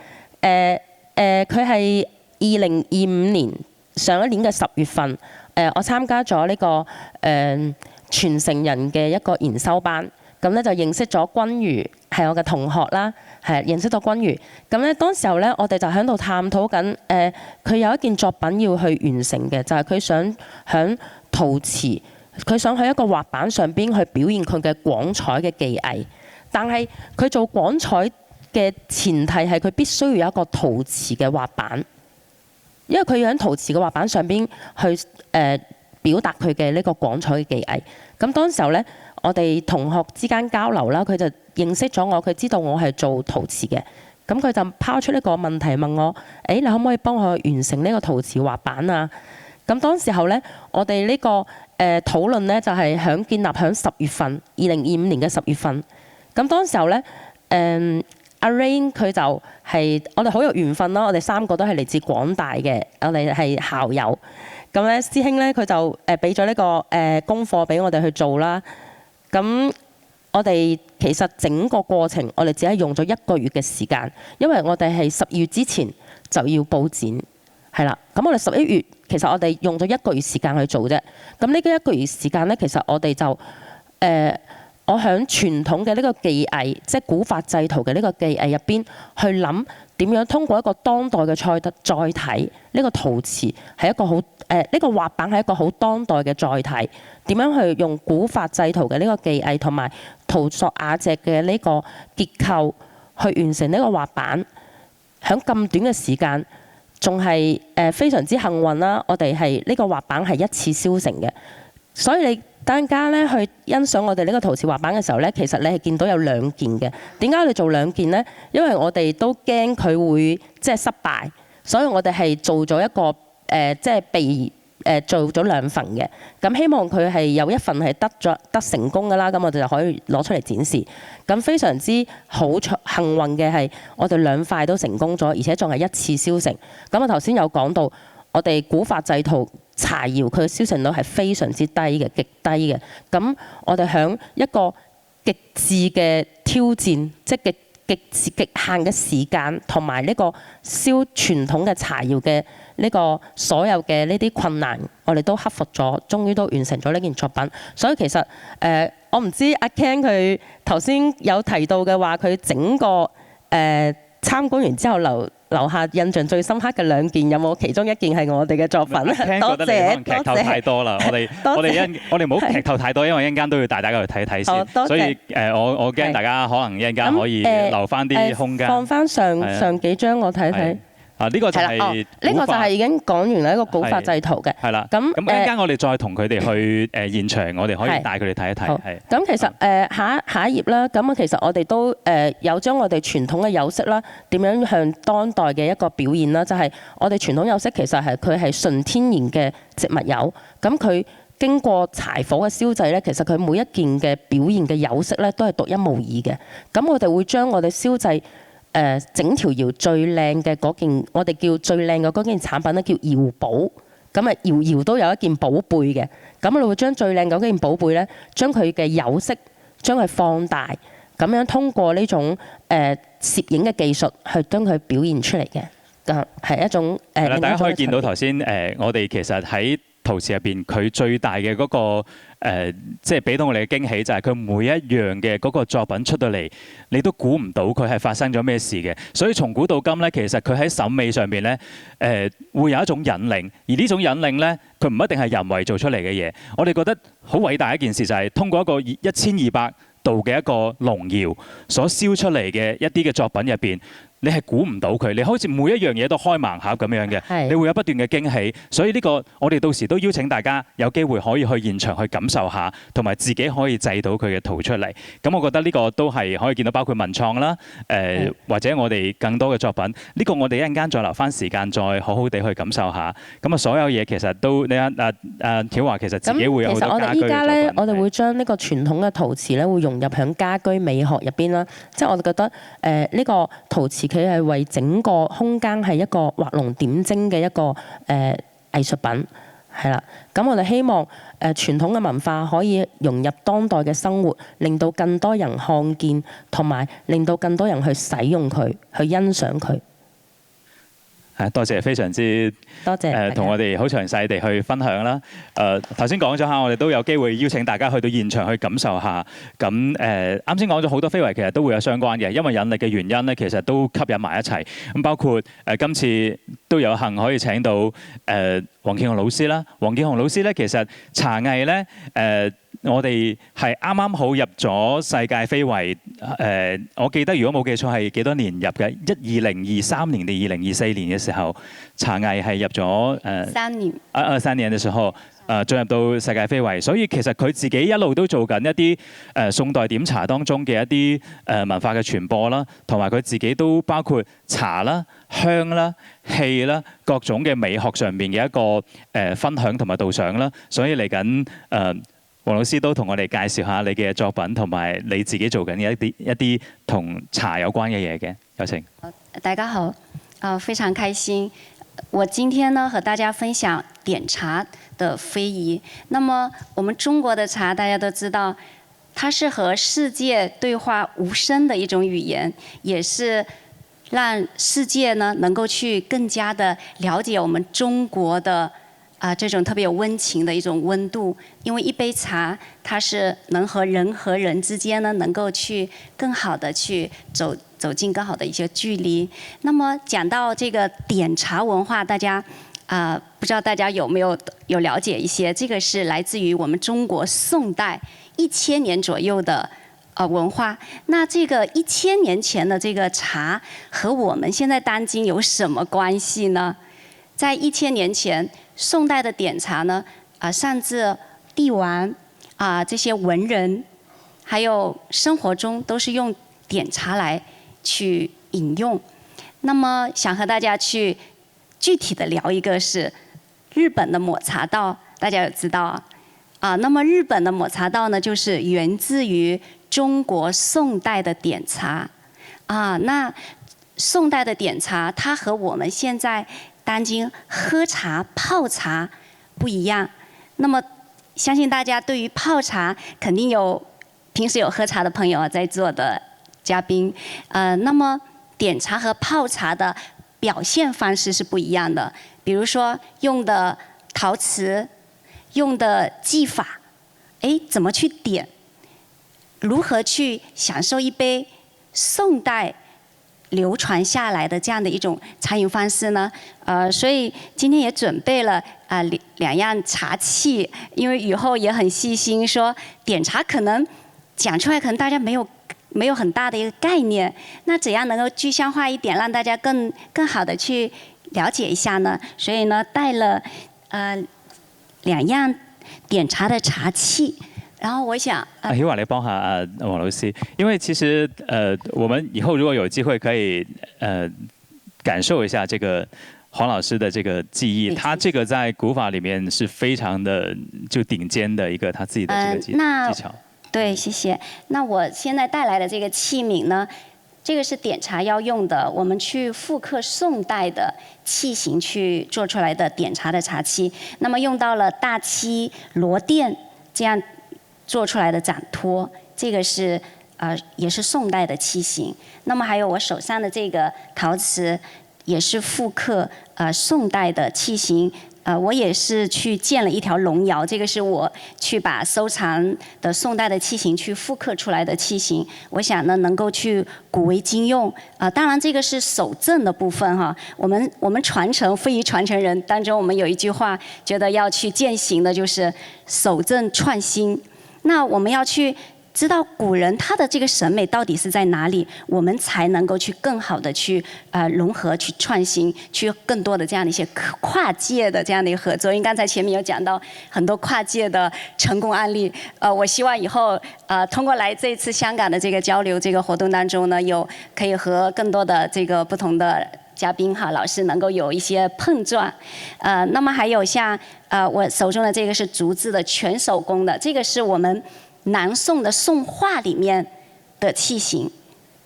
佢係2025年上一年嘅10月份，我參加咗呢個傳承人嘅一個研修班。咁咧就認識咗君如，係我嘅同學啦，係認識到君如。咁咧當時候咧，我哋就喺度探討緊，佢有一件作品要去完成嘅，就係佢想響陶瓷，佢想喺一個滑板上邊去表現佢嘅廣彩嘅技藝。但係佢做廣彩嘅前提係佢必須要有一個陶瓷嘅滑板，因為佢要喺陶瓷嘅滑板上邊去表達佢嘅呢個廣彩嘅技藝。咁當時候咧，我哋同學之間交流啦，佢就認識咗我，佢知道我係做陶瓷嘅，咁佢就拋出一個問題問我：你可唔可以幫我完成呢個陶瓷滑板啊？咁當時候呢，我哋呢個討論呢，就係建立喺10月份，2025年嘅10月份。咁當時候呢，阿 Rain 佢就係我哋好有緣分啦，我哋3個都係嚟自廣大嘅，我哋係校友。咁咧師兄呢，佢就俾咗呢個功課俾我哋去做啦。咁我哋其實整個過程，我哋只係用咗1個月嘅時間，因為我哋係12月之前就要佈展，係啦。咁我哋11月其實我哋用咗1個月時間去做啫。咁呢個1個月時間呢，其實我哋就我響傳統嘅呢個技藝，即係古法製陶嘅呢個技藝入邊，去諗點樣通過一個當代嘅載體，呢個陶瓷係一個好呢個滑板係一個好當代嘅載體。點樣去用古法製陶嘅呢個技藝同埋陶塑雅脊嘅呢個結構去完成呢個滑板？喺咁短嘅時間，仲係非常之幸運啦！我哋係呢個滑板係一次燒成嘅，所以你大家咧去欣賞我哋呢個陶瓷滑板嘅時候咧，其實你係見到有2件嘅。點解我哋做2件呢？因為我哋都驚佢會即係失敗，所以我哋係做咗一個即係被做咗2份嘅。咁希望佢係有1份係得成功㗎啦，咁我哋就可以攞出嚟展示。咁非常之好幸運嘅係，我哋2塊都成功咗，而且仲係一次燒成。咁我頭先有講到，我哋古法製陶柴窯佢嘅燒成率係非常之低嘅，極低嘅。咁我哋響一個極致嘅挑戰，即係極限嘅時間，同埋呢個燒傳統嘅柴窯嘅呢個所有嘅呢啲困難，我哋都克服咗，終於都完成咗呢件作品。所以其實我唔知阿 Ken 佢頭先有提到嘅話，佢整個參觀完之後留下印象最深刻嘅2件，有冇其中1件係我哋嘅作品？多謝，劇透太多啦！我哋唔好劇透太多，因為一陣間都要帶大家去睇睇先。所以我驚大家可能一陣間可以留翻啲空間。放翻上幾張我睇睇。啊，呢個就係啦，係呢個就係已經講完啦，一個稿法製圖嘅。係啦。咁咁一陣間我哋再同佢哋去現場，我哋可以係帶佢哋睇一睇。好係。咁其實下一頁啦，咁啊其實我哋都有將我哋傳統嘅釉色啦，點樣向當代嘅一個表現啦，就係我哋傳統釉色其實佢係純天然嘅植物油，咁佢經過柴火嘅燒製咧，其實佢每一件嘅表現嘅釉色咧都係獨一無二嘅。咁我哋會將我哋燒製整條窯最靚嘅嗰件，我哋叫最靚嘅嗰件產品咧叫窯寶。咁啊窯都有一件寶貝嘅，咁我哋會將最靚嗰件寶貝咧，將佢嘅釉色將佢放大，咁樣通過呢種攝影嘅技術去將佢表現出嚟嘅，係一種係啦，大家可以見到頭先我哋其實喺陶瓷入邊，佢最大嘅嗰個即係俾到我哋嘅驚喜，就係佢每一樣嘅嗰個作品出到嚟，你都估唔到佢係發生咗咩事嘅。所以從古到今咧，其實佢喺審美上邊咧會有一種引領，而呢種引領咧，佢唔一定係人為做出嚟嘅嘢。我哋覺得好偉大一件事就係通過一個1200度嘅一個龍窯所燒出嚟嘅一啲嘅作品入邊。你係估唔到佢，你好似每一樣嘢都開盲盒咁樣嘅，你會有不斷嘅驚喜。所以呢個我哋到時都邀請大家有機會可以去現場去感受下，同埋自己可以製到佢嘅圖出嚟。咁我覺得呢個都係可以見到，包括文創啦，或者我哋更多嘅作品。呢個我哋一陣間再留翻時間，再好好地去感受下。咁啊，所有嘢其實都你曉華其實自己會有好多家居嘅作品。其實我哋依家咧，我哋會將呢個傳統嘅陶瓷咧，會融入響家居美學入邊啦。即係我哋覺得呢個陶瓷。佢係為整個空間係一個畫龍點睛嘅一個藝術品，係啦。咁我哋希望傳統嘅文化可以融入當代嘅生活，令到更多人看見，同埋令到更多人去使用佢，去欣賞佢。多謝，非常之多謝同我哋好詳細地去分享啦。頭先講咗下，我哋都有機會邀請大家去到現場去感受下。咁啱先講咗好多非遺，其實都會有相關嘅，因為引力嘅原因咧，其實都吸引埋一齊。咁包括今次都有幸可以請到黃建雄老師啦。黃建雄老師咧，其實茶藝咧我哋係啱啱好入咗世界非遺，我記得如果冇記錯係幾多年入嘅？2023年定2024年嘅時候，茶藝係入咗3年。3年嘅時候，進入到世界非遺，所以其實佢自己一路都做緊一啲宋代點茶當中嘅一啲文化嘅傳播啦，同埋佢自己都包括茶啦、香啦、氣啦各種嘅美學上面嘅一個分享同埋導賞啦，所以嚟緊黃老師都同我哋介紹下你嘅作品同埋你自己做緊嘅一啲同茶有關嘅嘢嘅，有請。大家好，非常開心。我今天呢和大家分享點茶的非遺。那麼我們中國的茶大家都知道，它是和世界對話無聲的一種語言，也是讓世界呢能夠去更加的了解我們中國的這種特別有溫情的一種溫度。因為一杯茶，它是能和人之間呢能夠去更好的去走進更好的一些距離。那麼講到這個點茶文化，大家不知道大家有沒有了解一些？這個是來自於我們中國宋代1000年左右的文化。那這個1000年前的這個茶和我們現在當今有什麼關係呢？在1000年前，宋代的點茶呢，上至帝王這些文人，還有生活中都是用點茶來去飲用。那麼想和大家去具體的聊一個是日本的抹茶道，大家有知道那麼日本的抹茶道呢，就是源自於中國宋代的點茶那宋代的點茶，它和我們現在當今喝茶泡茶不一樣。那麼相信大家對於泡茶肯定有平時有喝茶的朋友在座的嘉賓那麼點茶和泡茶的表現方式是不一樣的，比如說用的陶瓷，用的技法，怎麼去點，如何去享受一杯宋代流傳下來的這樣的一種茶飲方式呢？所以今天也準備了兩樣茶器，因為雨後也很細心說點茶可能講出來可能大家沒没有很大的一个概念。那怎样能够具象化一点，让大家更好的去了解一下呢？所以呢，带了2样点茶的茶器。然后我想，希望你幫下王老師，因為其實我們以後如果有機會可以感受一下這個黃老師的這個技藝，他這個在古法裡面是非常的就頂尖的一個他自己的這個技巧。對，謝謝。那我現在帶來的這個器皿呢，這個是點茶要用的，我們去復刻宋代的器型去做出來的點茶的茶器。那麼用到了大漆、螺鈿這樣做出來的盞托，這個是也是宋代的器型。那麼還有我手上的這個陶瓷，也是復刻宋代的器型。我也是去建了一條龍窯，這個是我去把收藏的宋代的器型去復刻出來的器型。我想呢，能夠去古為今用。當然這個是守正的部分哈。我們傳承非遺傳承人當中，我們有一句話，覺得要去踐行的就是守正創新。那我們要去知道古人他的這個審美到底是在哪裡，我們才能夠去更好的去融合、去創新、去更多的這樣的一些跨界的這樣的一個合作。因為剛才前面有講到很多跨界的成功案例，我希望以後通過來這一次香港的這個交流這個活動當中呢，有可以和更多的這個不同的嘉賓哈老師能夠有一些碰撞。那麼還有像我手中的這個是竹製的全手工的，這個是我們南宋的宋畫裡面的器型。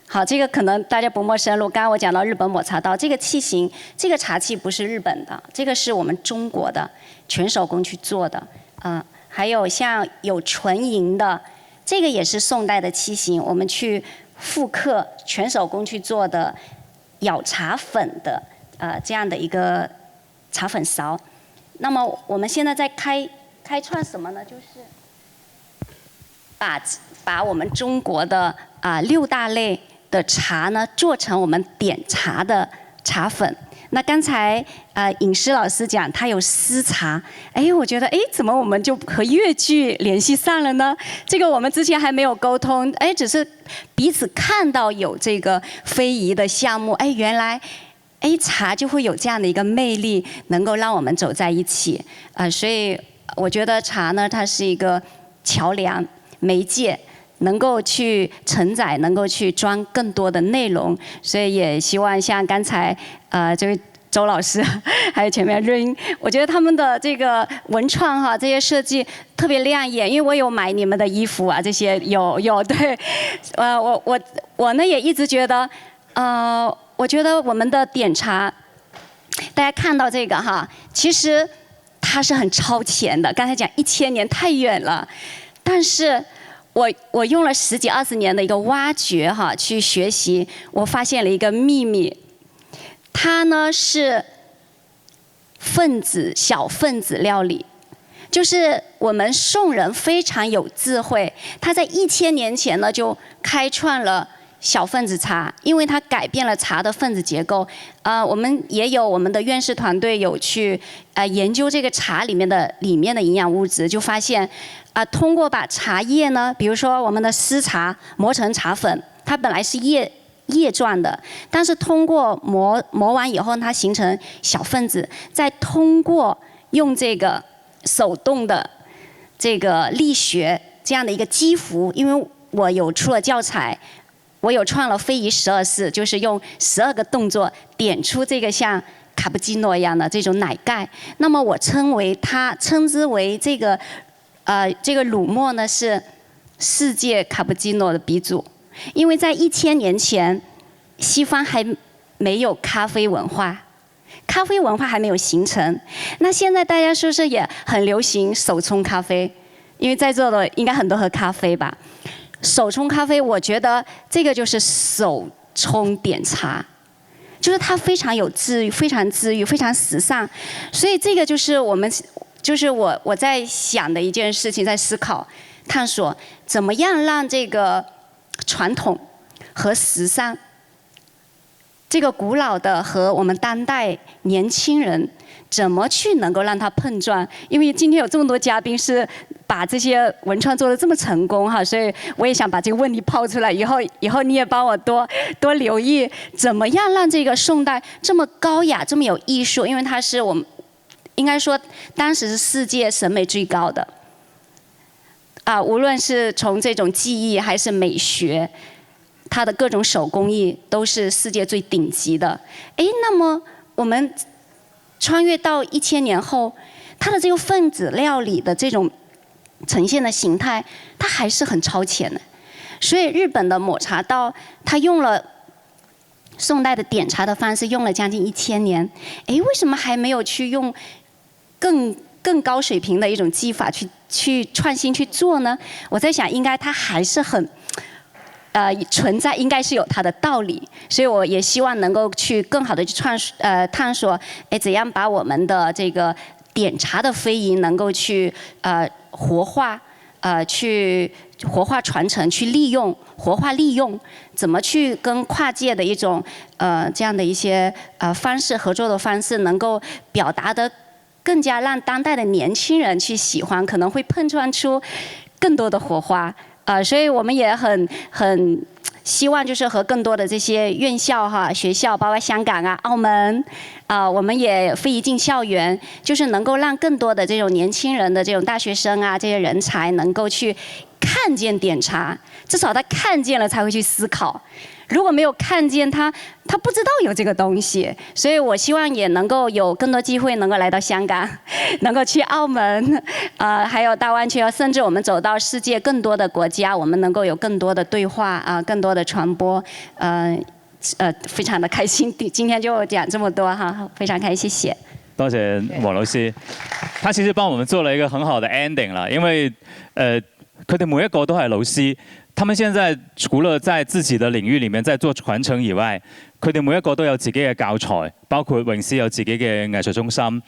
好，這個可能大家不陌生。剛剛我講到日本抹茶刀，這個器型，這個茶器不是日本的，這個是我們中國的全手工去做的。還有像有純銀的，這個也是宋代的器型，我們去復刻全手工去做的舀茶粉的這樣的一個茶粉勺。那麼我們現在在開創什麼呢？就是把我們中國的6大類的茶呢，做成我們點茶的茶粉。那剛才尹詩老師講，他有絲茶，我覺得怎麼我們就和粵劇聯繫上了呢？這個我們之前還沒有溝通，只是彼此看到有這個非遺的項目，原來茶就會有這樣的一個魅力，能夠讓我們走在一起。所以我覺得茶呢，它是一個橋梁。媒介能夠去承載，能夠去裝更多的內容，所以也希望像剛才這位周老師，還有前面 Rain， 我覺得他們的這個文創哈，這些設計特別亮眼，因為我有買你們的衣服啊，這些有對，我呢也一直覺得，我覺得我們的點茶，大家看到這個哈，其實它是很超前的，剛才講1000年太遠了。但是我用了10幾20年的一個挖掘哈，去學習，我發現了一個秘密，它呢是小分子料理，就是我們宋人非常有智慧，他在1000年前呢就開創了小分子茶，因為它改變了茶的分子結構。我們也有我們的院士團隊有去研究這個茶裡面的營養物質，就發現通過把茶葉呢，比如說我們的絲茶磨成茶粉，它本來是葉狀的，但是通過磨完以後，它形成小分子，再通過用這個手動的這個力學這樣的一個擊服，因為我有出了教材。我有創了非遺12式，就是用12個動作點出這個像卡布基諾一樣的這種奶蓋。那麼我稱之為這個乳沫呢是世界卡布基諾的鼻祖，因為在1000年前，西方還沒有咖啡文化，咖啡文化還沒有形成。那現在大家是不是也很流行手沖咖啡？因為在座的應該很多喝咖啡吧。手沖咖啡，我覺得這個就是手沖點茶，就是它非常有治癒，非常治癒，非常時尚。所以這個就是我在想的一件事情，在思考、探索，怎麼樣讓這個傳統和時尚，這個古老的和我們當代年輕人，怎麼去能夠讓它碰撞？因為今天有這麼多嘉賓是把這些文創做得這麼成功哈，所以我也想把這個問題拋出來，以後你也幫我多留意，怎麼樣讓這個宋代這麼高雅、這麼有藝術？因為它是我們應該說當時是世界審美最高的，無論是從這種技藝還是美學，它的各種手工藝都是世界最頂級的。那麼我們穿越到1000年後，它的這個分子料理的這種呈現的形態，它還是很超前的。所以日本的抹茶道，它用了宋代的點茶的方式，用了將近1000年。為什麼還沒有去用更高水平的一種技法去創新去做呢？我在想，應該它還是很存在，應該是有它的道理。所以我也希望能夠去更好的去探索，怎樣把我們的這個點茶的非遺能夠去活化，去活化傳承，去活化利用，怎麼去跟跨界的一種這樣的一些方式合作的方式，能夠表達得更加讓當代的年輕人去喜歡，可能會碰撞出更多的火花。所以我們也很希望就是和更多的這些院校學校，包括香港澳門我們也非遺進校園，就是能夠讓更多的這種年輕人的這種大學生這些人才能夠去看見點茶，至少他看見了才會去思考。如果沒有看見他不知道有這個東西。所以我希望也能夠有更多機會能夠來到香港，能夠去澳門，還有大灣區，甚至我們走到世界更多的國家，我們能夠有更多的對話更多的傳播，非常的開心。今天就講這麼多哈，非常開心，謝謝。多謝王老師，他其實幫我們做了一個很好的 ending 啦，因為佢哋每一個都係老師。他們現在除了在自己的領域裡面在做傳承以外，佢哋每一個都有自己嘅教材，包括榮師有自己嘅藝術中心，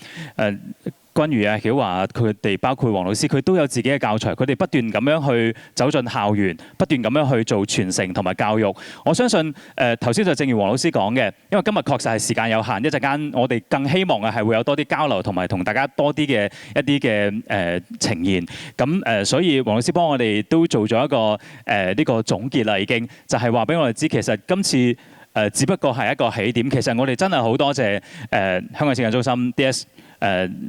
君如曉華佢哋，包括黃老師，佢都有自己嘅教材，佢哋不斷咁樣去走進校園，不斷咁樣去做傳承同埋教育。我相信頭先就正如黃老師講嘅，因為今日確實係時間有限，一陣間我哋更希望嘅係會有多啲交流同埋同大家多啲嘅一啲嘅呈現。咁所以黃老師幫我哋都做咗一個呢個總結啦，已經就係話俾我哋知，其實今次只不過係一個起點。其實我哋真係好多謝香港設計中心 DS。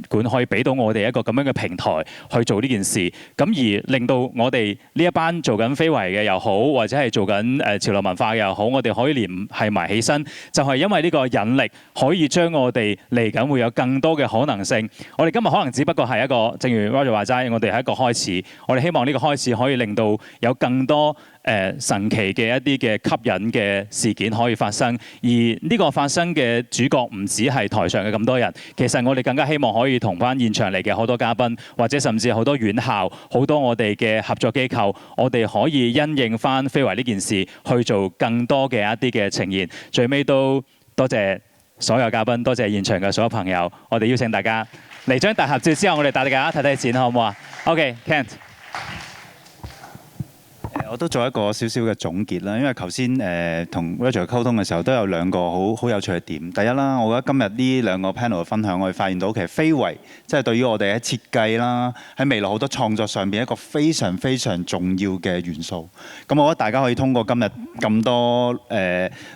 館可以俾到我哋一個咁樣嘅平台去做呢件事，咁而令到我哋呢一班做緊非遺嘅又好，或者係做緊潮流文化嘅又好，我哋可以連係埋起身，就係因為呢個引力可以將我哋嚟緊會有更多嘅可能性。我哋今日可能只不過係一個，正如 Roger 話齋，我哋係一個開始。我哋希望呢個開始可以令到有更多神奇嘅一啲嘅吸引嘅事件可以發生，而呢個發生嘅主角唔止係台上嘅咁多人，其實我哋更加希望可以同翻現場嚟嘅好多嘉賓，或者甚至好多院校、好多我哋嘅合作機構，我哋可以因應翻非遺呢件事去做更多嘅一啲嘅呈現。最尾都多謝所有嘉賓，多謝現場嘅所有朋友。我哋邀請大家嚟張大合照之後，我哋帶大家睇睇展，好唔好啊 ？OK，Kent。我都做一個少少嘅總結啦，因為頭先同 Roger 溝通嘅時候都有兩個好有趣嘅點。第一啦，我覺得今日呢兩個 panel 嘅分享，我哋發現到其實非遺即係對於我哋喺設計啦，喺未來好多創作上邊一個非常非常重要嘅元素。咁我覺得大家可以通過今日咁多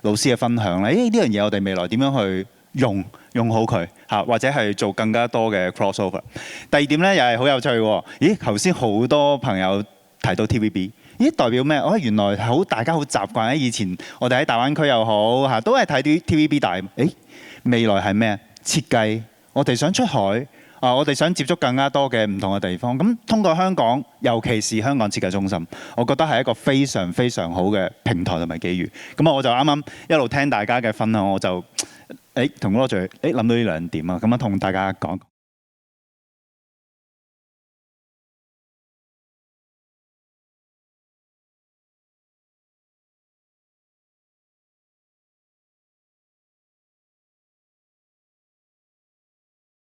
老師嘅分享咧，呢樣嘢我哋未來點樣去用好佢嚇，或者係做更加多嘅 crossover。第二點咧又係好有趣喎。咦，頭先好多朋友提到 TVB。咦，代表咩？原來大家好習慣喺以前，我哋喺大灣區又好嚇，都係睇啲 TVB 大。未來係咩？設計，我哋想出海我哋想接觸更加多嘅唔同嘅地方。咁通過香港，尤其是香港設計中心，我覺得係一個非常非常好嘅平台同埋機遇。咁我就啱啱一路聽大家嘅分享，我就同 Roger 諗到呢兩點啊，咁樣同大家講。